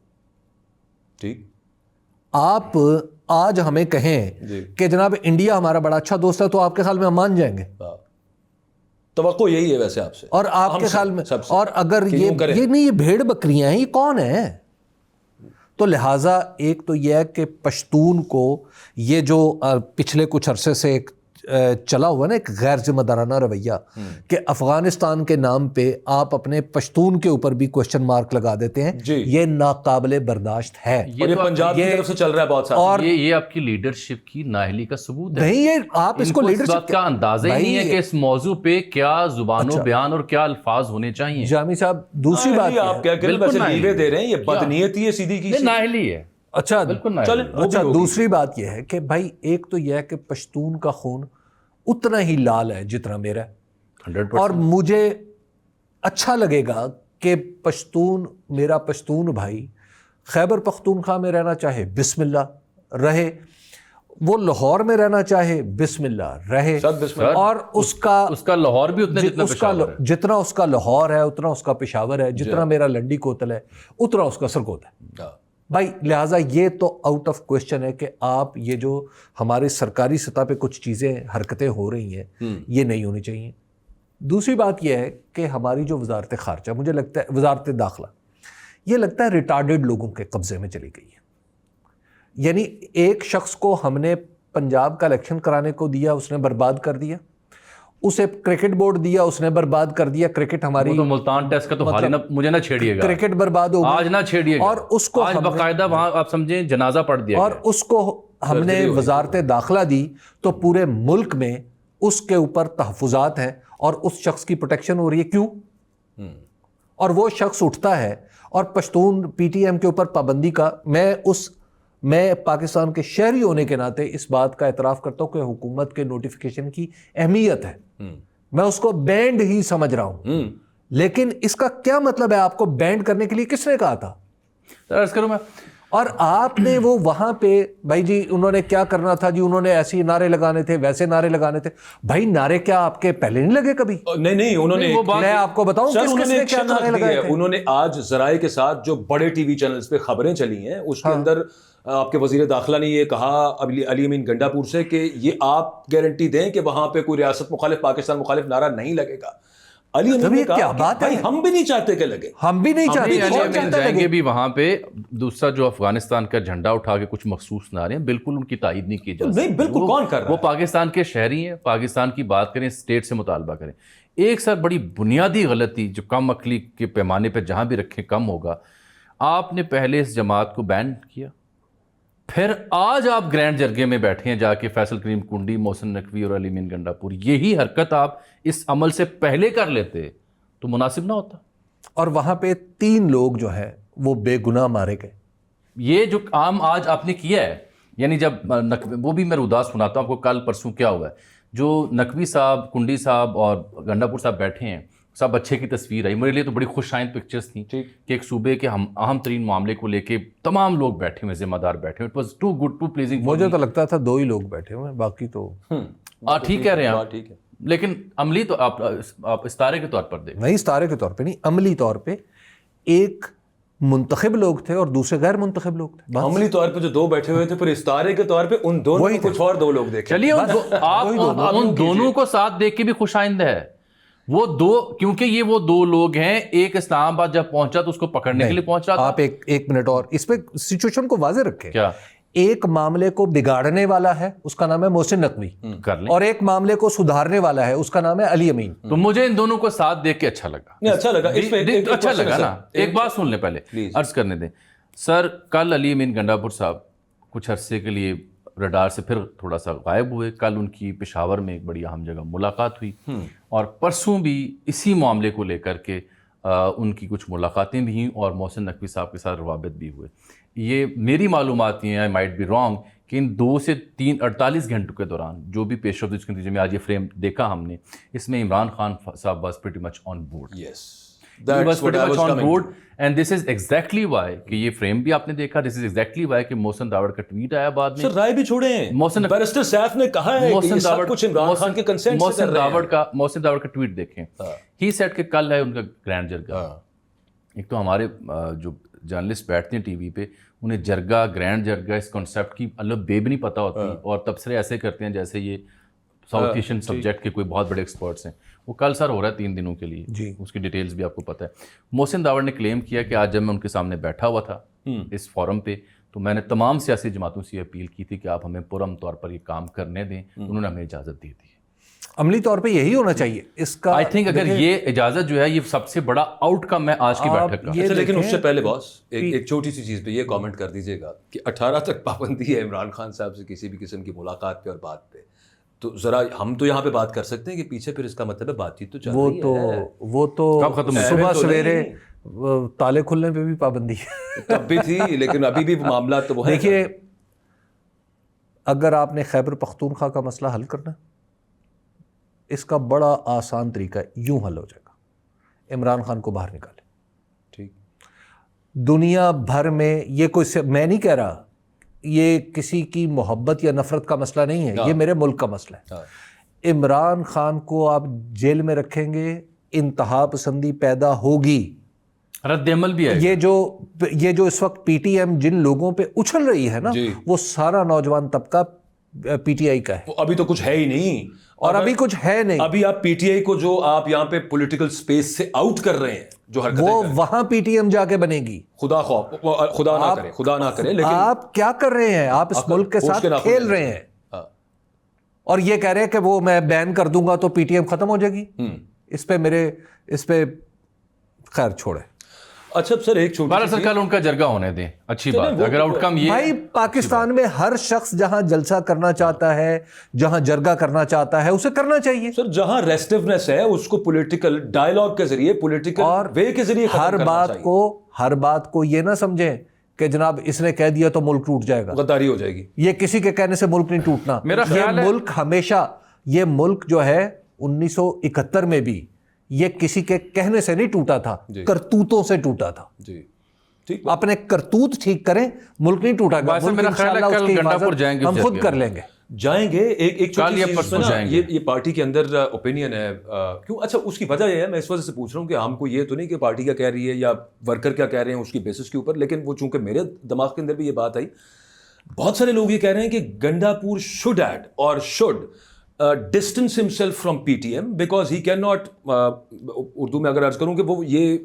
ٹھیک, آپ آج ہمیں کہیں کہ جناب انڈیا ہمارا بڑا اچھا دوست ہے تو آپ کے خیال میں ہم مان جائیں گے؟ توقع یہی ہے ویسے آپ سے اور آپ کے خیال میں. اور اگر یہ نہیں, یہ بھیڑ بکریاں ہیں, یہ کون ہیں؟ تو لہٰذا ایک تو یہ ہے کہ پشتون کو یہ جو پچھلے کچھ عرصے سے ایک چلا ہوا نا ایک غیر ذمہ دارانہ رویہ کہ افغانستان کے نام پہ آپ اپنے پشتون کے اوپر بھی کوشچن مارک لگا دیتے ہیں, یہ ناقابل برداشت ہے. یہ پنجاب کی طرف سے چل رہا ہے بہت سارا. اور یہ آپ کی لیڈرشپ کی نااہلی کا ثبوت ہے. نہیں, یہ آپ اس کو لیڈرشپ کا اندازہ ہی نہیں ہے کہ اس موضوع پہ کیا زبان و بیان اور کیا الفاظ ہونے چاہیے. جامی صاحب دوسری بات آپ کیا کہ ویسے لیوے دے رہے ہیں, یہ بدنیتی ہے سیدھی کی نااہلی ہے. اچھا دوسری بات یہ ہے کہ بھائی ایک تو یہ ہے کہ پشتون کا خون اتنا ہی لال ہے جتنا میرا ہے, اور مجھے اچھا لگے گا کہ پشتون, میرا پشتون بھائی خیبر پختونخوا میں رہنا چاہے بسم اللہ رہے, وہ لاہور میں رہنا چاہے بسم اللہ رہے, اور اس کا لاہور بھی جتنا اس کا لاہور ہے اتنا اس کا پشاور ہے, جتنا میرا لنڈی کوتل ہے اتنا اس کا سرگودا ہے بھائی. لہٰذا یہ تو آؤٹ آف کوشچن ہے کہ آپ یہ جو ہمارے سرکاری سطح پہ کچھ چیزیں حرکتیں ہو رہی ہیں یہ نہیں ہونی چاہیے. دوسری بات یہ ہے کہ ہماری جو وزارت خارجہ, مجھے لگتا ہے وزارت داخلہ, یہ لگتا ہے ریٹارڈڈ لوگوں کے قبضے میں چلی گئی ہے. یعنی ایک شخص کو ہم نے پنجاب کا الیکشن کرانے کو دیا, اس نے برباد کر دیا. اسے کرکٹ بورڈ دیا, اس نے برباد کر دیا. کرکٹ ہماری تو ملتان ٹیسٹ کا تو حال نہ مجھے نہ چھیڑیے گا, کرکٹ برباد ہو گیا آج نہ چھیڑیے گا, اور اس کو آج باقاعدہ وہاں آپ سمجھیں جنازہ پڑھ دیا, اور اس کو ہم نے وزارت داخلہ دی تو پورے ملک میں اس کے اوپر تحفظات ہیں اور اس شخص کی پروٹیکشن ہو رہی ہے. کیوں؟ اور وہ شخص اٹھتا ہے اور پشتون پی ٹی ایم کے اوپر پابندی کا, میں پاکستان کے شہری ہونے کے ناطے اس بات کا اعتراف کرتا ہوں کہ حکومت کے نوٹیفیکیشن کی اہمیت ہے, میں اس کو بینڈ ہی سمجھ رہا ہوں. لیکن اس کا کیا مطلب ہے؟ آپ کو بینڈ کرنے کے لیے کس نے کہا تھا؟ عرض کروں میں, اور آپ نے وہ وہاں پہ بھائی جی انہوں نے کیا کرنا تھا جی, انہوں نے ایسے نعرے لگانے تھے ویسے نعرے لگانے تھے. بھائی نعرے کیا آپ کے پہلے نہیں لگے کبھی؟ نہیں, انہوں نے, میں آپ کو بتاؤں کس نے کیا نعرے لگائے تھے. انہوں نے آج ذرائع کے ساتھ جو بڑے ٹی وی چینلز پہ خبریں چلی ہیں اس کے اندر آپ کے وزیر داخلہ نے یہ کہا علی امین گنڈا پور سے کہ یہ آپ گارنٹی دیں کہ وہاں پہ کوئی ریاست مخالف پاکستان مخالف نعرہ نہیں لگے گا. علی امین نے کہا بھائی ہم بھی نہیں چاہتے کہ لگے, ہم بھی نہیں چاہتے جائیں گے بھی وہاں پہ. دوسرا جو افغانستان کا جھنڈا اٹھا کے کچھ مخصوص نعرے ہیں, بالکل ان کی تائید نہیں کی جاتی. نہیں بالکل, کون کر رہا ہے؟ وہ پاکستان کے شہری ہیں, پاکستان کی بات کریں, اسٹیٹ سے مطالبہ کریں. ایک سر بڑی بنیادی غلطی جو کم عقلی کے پیمانے پہ جہاں بھی رکھیں کم ہوگا, آپ نے پہلے اس جماعت کو بین کیا, پھر آج آپ گرینڈ جرگے میں بیٹھے ہیں جا کے فیصل کریم کنڈی, محسن نقوی اور علی امین گنڈا پور. یہی حرکت آپ اس عمل سے پہلے کر لیتے تو مناسب نہ ہوتا. اور وہاں پہ 3 لوگ جو ہیں وہ بے گناہ مارے گئے. یہ جو کام آج آپ نے کیا ہے, یعنی جب وہ بھی میں رداس سناتا ہوں آپ کو, کل پرسوں کیا ہوا ہے, جو نقوی صاحب, کنڈی صاحب اور گنڈا پور صاحب بیٹھے ہیں, سب اچھے کی تصویر آئی. میرے لیے تو بڑی خوش آئند پکچرز تھیں کہ ایک صوبے کے اہم ترین معاملے کو لے کے تمام لوگ بیٹھے ہوئے, ذمہ دار بیٹھے ہوئے. It was too good, too pleasing. مجھے تو لگتا تھا 2 ہی لوگ بیٹھے ہوئے ہیں, باقی تو ٹھیک کہہ رہے ہیں, ٹھیک ہے. لیکن عملی تو آپ استارے کے طور پر دیکھیں. نہیں, استارے کے طور پہ نہیں, عملی طور پہ ایک منتخب لوگ تھے اور دوسرے غیر منتخب لوگ تھے. عملی طور پہ جو 2 بیٹھے ہوئے تھے, پھر استارے کے طور پہ ان دونوں کو کچھ اور 2 لوگ دیکھیں. چلیے آپ ان دونوں کو ساتھ دیکھ کے بھی خوش آئند ہے. وہ 2, کیونکہ یہ وہ 2 لوگ ہیں, ایک اسلام آباد جب پہنچا تو اس کو پکڑنے کے لیے پہنچ رہا تھا. آپ ایک منٹ اور اس پہ سچویشن کو واضح رکھیں. کیا؟ ایک معاملے کو بگاڑنے والا ہے, اس کا نام ہے محسن نقوی, اور ایک معاملے کو سدھارنے والا ہے, اس کا نام ہے علی امین. تو مجھے ان دونوں کو ساتھ دیکھ کے اچھا لگا. اچھا لگا نا. ایک بات سن لیں, پہلے عرض کرنے دیں. سر کل علی امین گنڈا پور صاحب کچھ عرصے کے لیے رڈار سے پھر تھوڑا سا غائب ہوئے. کل ان کی پشاور میں ایک بڑی اہم جگہ ملاقات ہوئی, اور پرسوں بھی اسی معاملے کو لے کر کے ان کی کچھ ملاقاتیں بھی ہوئیں اور محسن نقوی صاحب کے ساتھ روابط بھی ہوئے. یہ میری معلومات یہ ہیں, آئی مائٹ بی رانگ, کہ ان 2 سے 48 گھنٹوں کے دوران جو بھی پیش رفت اس کے نتیجے میں آج یہ فریم دیکھا ہم نے, اس میں عمران خان صاحب was pretty much on board. He was pretty much on board and this is exactly why کہ یہ فریم بھی آپ نے دیکھا, this is exactly why کہ محسن داوڑ کا ٹویٹ آیا بعد میں. سر رائے بھی چھوڑیں, بیرسٹر سیف نے کہا ہے کہ یہ سب کچھ عمران خان کے کنسنٹ سے کر رہے ہیں. محسن داوڑ کا ٹویٹ دیکھیں, ہی سیٹ کہ کل ہے ان کا گرینڈ جرگہ. ایک تو ہمارے جو جرنلسٹ بیٹھتے ہیں ٹی وی پہ, انہیں جرگہ, گرینڈ جرگہ, اس کانسیپٹ کی الف بے بھی نہیں پتہ ہوتی, اور تبصرے ایسے کرتے ہیں جیسے یہ ساؤتھ ایشین سبجیکٹ کے کوئی بہت بڑے ایکسپرٹس ہیں. وہ کل سر ہو رہا ہے 3 دنوں کے لیے جی, اس کی ڈیٹیلز بھی آپ کو پتہ ہے. محسن داوڑ نے کلیم کیا کہ آج جب میں ان کے سامنے بیٹھا ہوا تھا اس فورم پہ, تو میں نے تمام سیاسی جماعتوں سے اپیل کی تھی کہ آپ ہمیں پرامن طور پر یہ کام کرنے دیں. انہوں نے ہمیں اجازت دی تھی. عملی طور پہ یہی ہونا چاہیے اس کا. آئی تھنک اگر یہ اجازت جو ہے یہ سب سے بڑا آؤٹ کم ہے آج کی بیٹھک کا. لیکن اس سے پہلے باس ایک چھوٹی سی چیز پہ یہ کامنٹ کر دیجیے گا کہ 18 تک پابندی ہے عمران خان صاحب سے کسی بھی قسم کی ملاقات پہ اور بات پہ. تو ذرا ہم تو یہاں پہ بات کر سکتے ہیں کہ پیچھے پھر اس کا مطلب ہے بات چیت تو چل رہی ہے. وہ تو صبح سویرے تالے کھلنے پہ بھی پابندی ہے, تب بھی تھی, لیکن ابھی بھی معاملات تو وہ ہیں. دیکھیے, اگر آپ نے خیبر پختونخوا کا مسئلہ حل کرنا, اس کا بڑا آسان طریقہ یوں حل ہو جائے گا, عمران خان کو باہر نکالے. ٹھیک, دنیا بھر میں یہ کوئی, میں نہیں کہہ رہا یہ کسی کی محبت یا نفرت کا مسئلہ نہیں ہے, یہ میرے ملک کا مسئلہ ہے. عمران خان کو آپ جیل میں رکھیں گے, انتہا پسندی پیدا ہوگی, رد عمل بھی ہے. یہ جو اس وقت پی ٹی ایم جن لوگوں پہ اچھل رہی ہے نا, وہ سارا نوجوان طبقہ پی ٹی آئی کا ہے. ابھی تو کچھ ہے ہی نہیں, اور ابھی کچھ ہے نہیں. ابھی آپ پی ٹی آئی کو جو آپ یہاں پہ پولیٹیکل سپیس سے آؤٹ کر رہے ہیں, جو حرکتیں وہ وہاں پی ٹی ایم جا کے بنے گی. خدا نہ کرے لیکن آپ کیا کر رہے ہیں, آپ اس ملک کے ساتھ کھیل رہے ہیں, اور یہ کہہ رہے ہیں کہ وہ میں بین کر دوں گا تو پی ٹی ایم ختم ہو جائے گی. اس پہ خیر چھوڑے. اچھا سر, ایک چھوٹی سر کل ان کا جرگہ ہونے دیں, اچھی بات ہے. اگر آؤٹ کم یہ بھائی, پاکستان میں ہر شخص جہاں جلسہ کرنا چاہتا ہے, جہاں جرگہ کرنا چاہتا ہے, اسے کرنا چاہیے. سر جہاں ریسٹیونیس ہے اس کو پولیٹیکل ڈائیلاگ کے ذریعے, پولیٹیکل وے کے ذریعے ہر بات کو یہ نہ سمجھیں کہ جناب اس نے کہہ دیا تو ملک ٹوٹ جائے گا, غداری ہو جائے گی. یہ کسی کے کہنے سے ملک نہیں ٹوٹنا. یہ ملک ہمیشہ, یہ ملک جو ہے 1971 میں بھی یہ کسی کے کہنے سے نہیں ٹوٹا تھا, کرتوتوں سے ٹوٹا تھا. اپنے کرتوت ٹھیک کریں, ملک نہیں ٹوٹا گا. ہم خود کر لیں گے, جائیں گے. ایک یہ پارٹی کے اندر اوپینین ہے کیوں. اچھا, اس کی وجہ یہ ہے, میں اس وجہ سے پوچھ رہا ہوں کہ ہم کو یہ تو نہیں کہ پارٹی کیا کہہ رہی ہے یا ورکر کیا کہہ رہے ہیں اس کی بیسس کے اوپر, لیکن وہ چونکہ میرے دماغ کے اندر بھی یہ بات آئی, بہت سارے لوگ یہ کہہ رہے ہیں کہ گنڈاپور شوڈ ایڈ اور should distance himself from PTM because he cannot, Urdu میں اگر عرض کروں کہ وہ یہ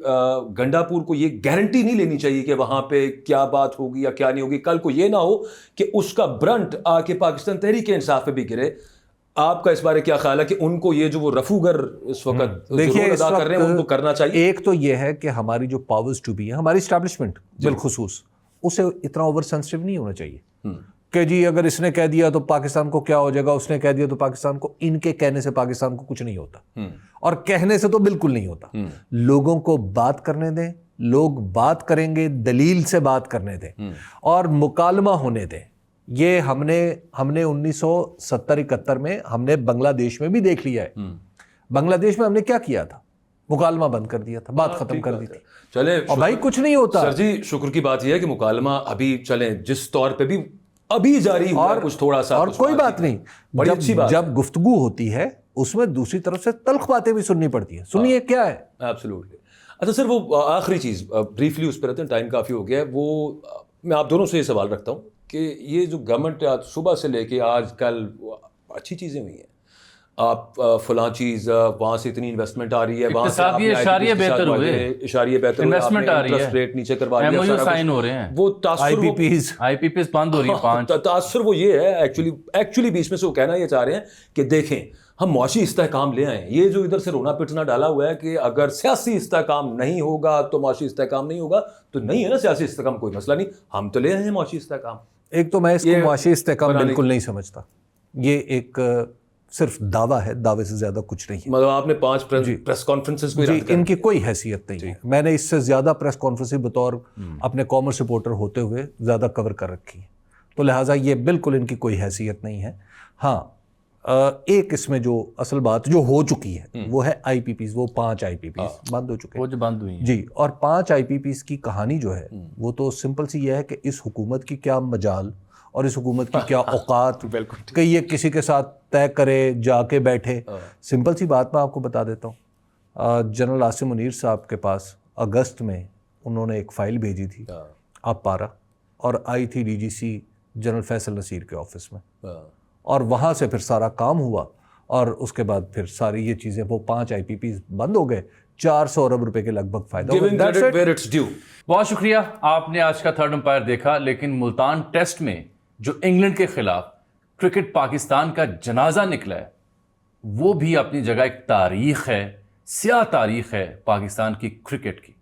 گنڈاپور کو یہ گارنٹی نہیں لینی چاہیے کہ وہاں پہ کیا بات ہوگی یا کیا نہیں ہوگی. کل کو یہ نہ ہو کہ اس کا برنٹ آ کے پاکستان تحریک انصاف پہ بھی گرے. آپ کا اس بارے کیا خیال ہے کہ ان کو یہ جو وہ رفوگر اس وقت ادا کر رہے ہیں ان کو کرنا چاہیے؟ ایک تو یہ ہے کہ ہماری جو پاورز ٹو بی ہے, ہماری اسٹیبلشمنٹ بالخصوص, اسے اتنا اوور سینسٹیو نہیں ہونا چاہیے کہ جی اگر اس نے کہہ دیا تو پاکستان کو کیا ہو جائے گا, اس نے کہہ دیا تو پاکستان کو. ان کے کہنے سے پاکستان کو کچھ نہیں ہوتا, اور کہنے سے تو بالکل نہیں ہوتا. لوگوں کو بات کرنے دیں, لوگ بات کریں گے, دلیل سے بات کرنے دیں اور مکالمہ ہونے دیں. یہ ہم نے 1970-71 میں ہم نے بنگلہ دیش میں بھی دیکھ لیا ہے. بنگلہ دیش میں ہم نے کیا کیا تھا, مکالمہ بند کر دیا تھا, بات ختم کر دی تھی. چلے اور بھائی کچھ نہیں ہوتا. سر جی شکر کی بات یہ ہے کہ مکالمہ ابھی چلیں جس طور پہ بھی ابھی جاری ہوا کچھ تھوڑا سا, اور کوئی بات نہیں. بڑی اچھی بات, جب گفتگو ہوتی ہے اس میں دوسری طرف سے تلخ باتیں بھی سننی پڑتی ہیں. سنیے کیا ہے. ایبسلیوٹلی. اچھا سر, وہ آخری چیز بریفلی اس پہ رہتے ہیں, ٹائم کافی ہو گیا ہے. وہ میں آپ دونوں سے یہ سوال رکھتا ہوں کہ یہ جو گورنمنٹ صبح سے لے کے آج کل اچھی چیزیں ہوئی ہیں, آپ فلاں چیز وہاں سے اتنی انویسٹمنٹ آ رہی ہے, وہاں سے اشاریہ بہتر ہوئے, انویسٹمنٹ آ رہی ہے, انٹرسٹ ریٹ نیچے کروا ایم او یو سائن ہو رہے ہیں, وہ تاثر آئی پی پیز بند ہو رہی ہے 5. تاثر وہ یہ ہے ایکچولی بیچ میں سے وہ کہنا یہ چاہ رہے ہیں کہ دیکھیں ہم معاشی استحکام لے آئیں. یہ جو ادھر سے رونا پٹنا ڈالا ہوا ہے کہ اگر سیاسی استحکام نہیں ہوگا تو معاشی استحکام نہیں ہوگا, تو نہیں ہے نا, سیاسی استحکام کوئی مسئلہ نہیں, ہم تو لے آئے ہیں معاشی استحکام. ایک تو میں اس کو معاشی استحکام بالکل نہیں سمجھتا. یہ ایک صرف دعویٰ ہے, دعوے سے زیادہ کچھ نہیں ہے. مطلب آپ نے 5 پریس کانفرنسز کو جی, ان کی کوئی حیثیت نہیں ہے. میں نے اس سے زیادہ پریس کانفرنس بطور اپنے کامرس رپورٹر ہوتے ہوئے زیادہ کور کر رکھی ہے, تو لہٰذا یہ بالکل ان کی کوئی حیثیت نہیں ہے. ہاں ایک اس میں جو اصل بات جو ہو چکی ہے وہ ہے آئی پی پیز, وہ 5 آئی پی پیز بند ہو چکے ہیں, وہ جو بند ہوئی ہیں جی. اور 5 آئی پی پیز کی کہانی جو ہے وہ تو سمپل سی یہ ہے کہ اس حکومت کی کیا مجال اور اس حکومت کی کیا اوقات کہ یہ کسی کے ساتھ طے کرے, جا کے بیٹھے. سمپل سی بات میں آپ کو بتا دیتا ہوں, جنرل عاصم منیر صاحب کے پاس اگست میں انہوں نے ایک فائل بھیجی تھی آپ پارا, اور آئی تھی ڈی جی سی جنرل فیصل نصیر کے آفس میں, اور وہاں سے پھر سارا کام ہوا, اور اس کے بعد پھر ساری یہ چیزیں وہ 5 آئی پی پیز بند ہو گئے, 400 ارب روپے کے لگ بھگ فائدہ ہوا. بہت شکریہ. آپ نے آج کا تھرڈ امپائر دیکھا, لیکن ملتان ٹیسٹ میں جو انگلینڈ کے خلاف کرکٹ پاکستان کا جنازہ نکلا ہے وہ بھی اپنی جگہ ایک تاریخ ہے, سیاہ تاریخ ہے پاکستان کی کرکٹ کی.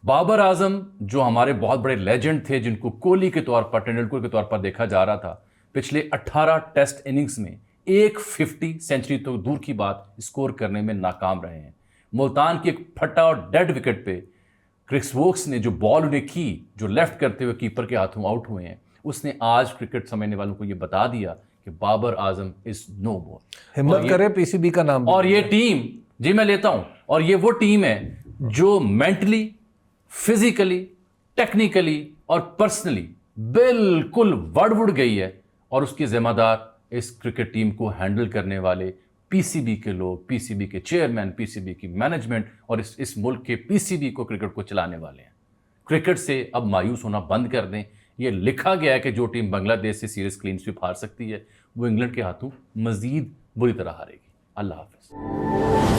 بابر اعظم جو ہمارے بہت بڑے لیجنڈ تھے, جن کو کوہلی کے طور پر, ٹینڈولکر کے طور پر دیکھا جا رہا تھا, پچھلے 18 ٹیسٹ اننگز میں 150 سینچری تو دور کی بات اسکور کرنے میں ناکام رہے ہیں. ملتان کی ایک پھٹا اور ڈیڈ وکٹ پہ کرس ووکس نے جو بال انہیں کی, جو لیفٹ کرتے ہوئے کیپر کے ہاتھوں آؤٹ ہوئے ہیں, اس نے آج کرکٹ سمجھنے والوں کو یہ بتا دیا کہ بابر اعظم از نو مور. ہمت کرے پی سی بی کا نام. اور یہ ٹیم, جی میں لیتا ہوں, اور یہ وہ ٹیم ہے جو مینٹلی, فزیکلی, ٹیکنیکلی اور پرسنلی بالکل وڑ گئی ہے, اور اس کی ذمہ دار اس کرکٹ ٹیم کو ہینڈل کرنے والے پی سی بی کے لوگ, پی سی بی کے چیئرمین, پی سی بی کی مینجمنٹ, اور اس ملک کے پی سی بی کو, کرکٹ کو چلانے والے ہیں. کرکٹ سے اب مایوس ہونا بند کر دیں. یہ لکھا گیا ہے کہ جو ٹیم بنگلہ دیش سے سیریز کلین سویپ ہار سکتی ہے وہ انگلینڈ کے ہاتھوں مزید بری طرح ہارے گی. اللہ حافظ.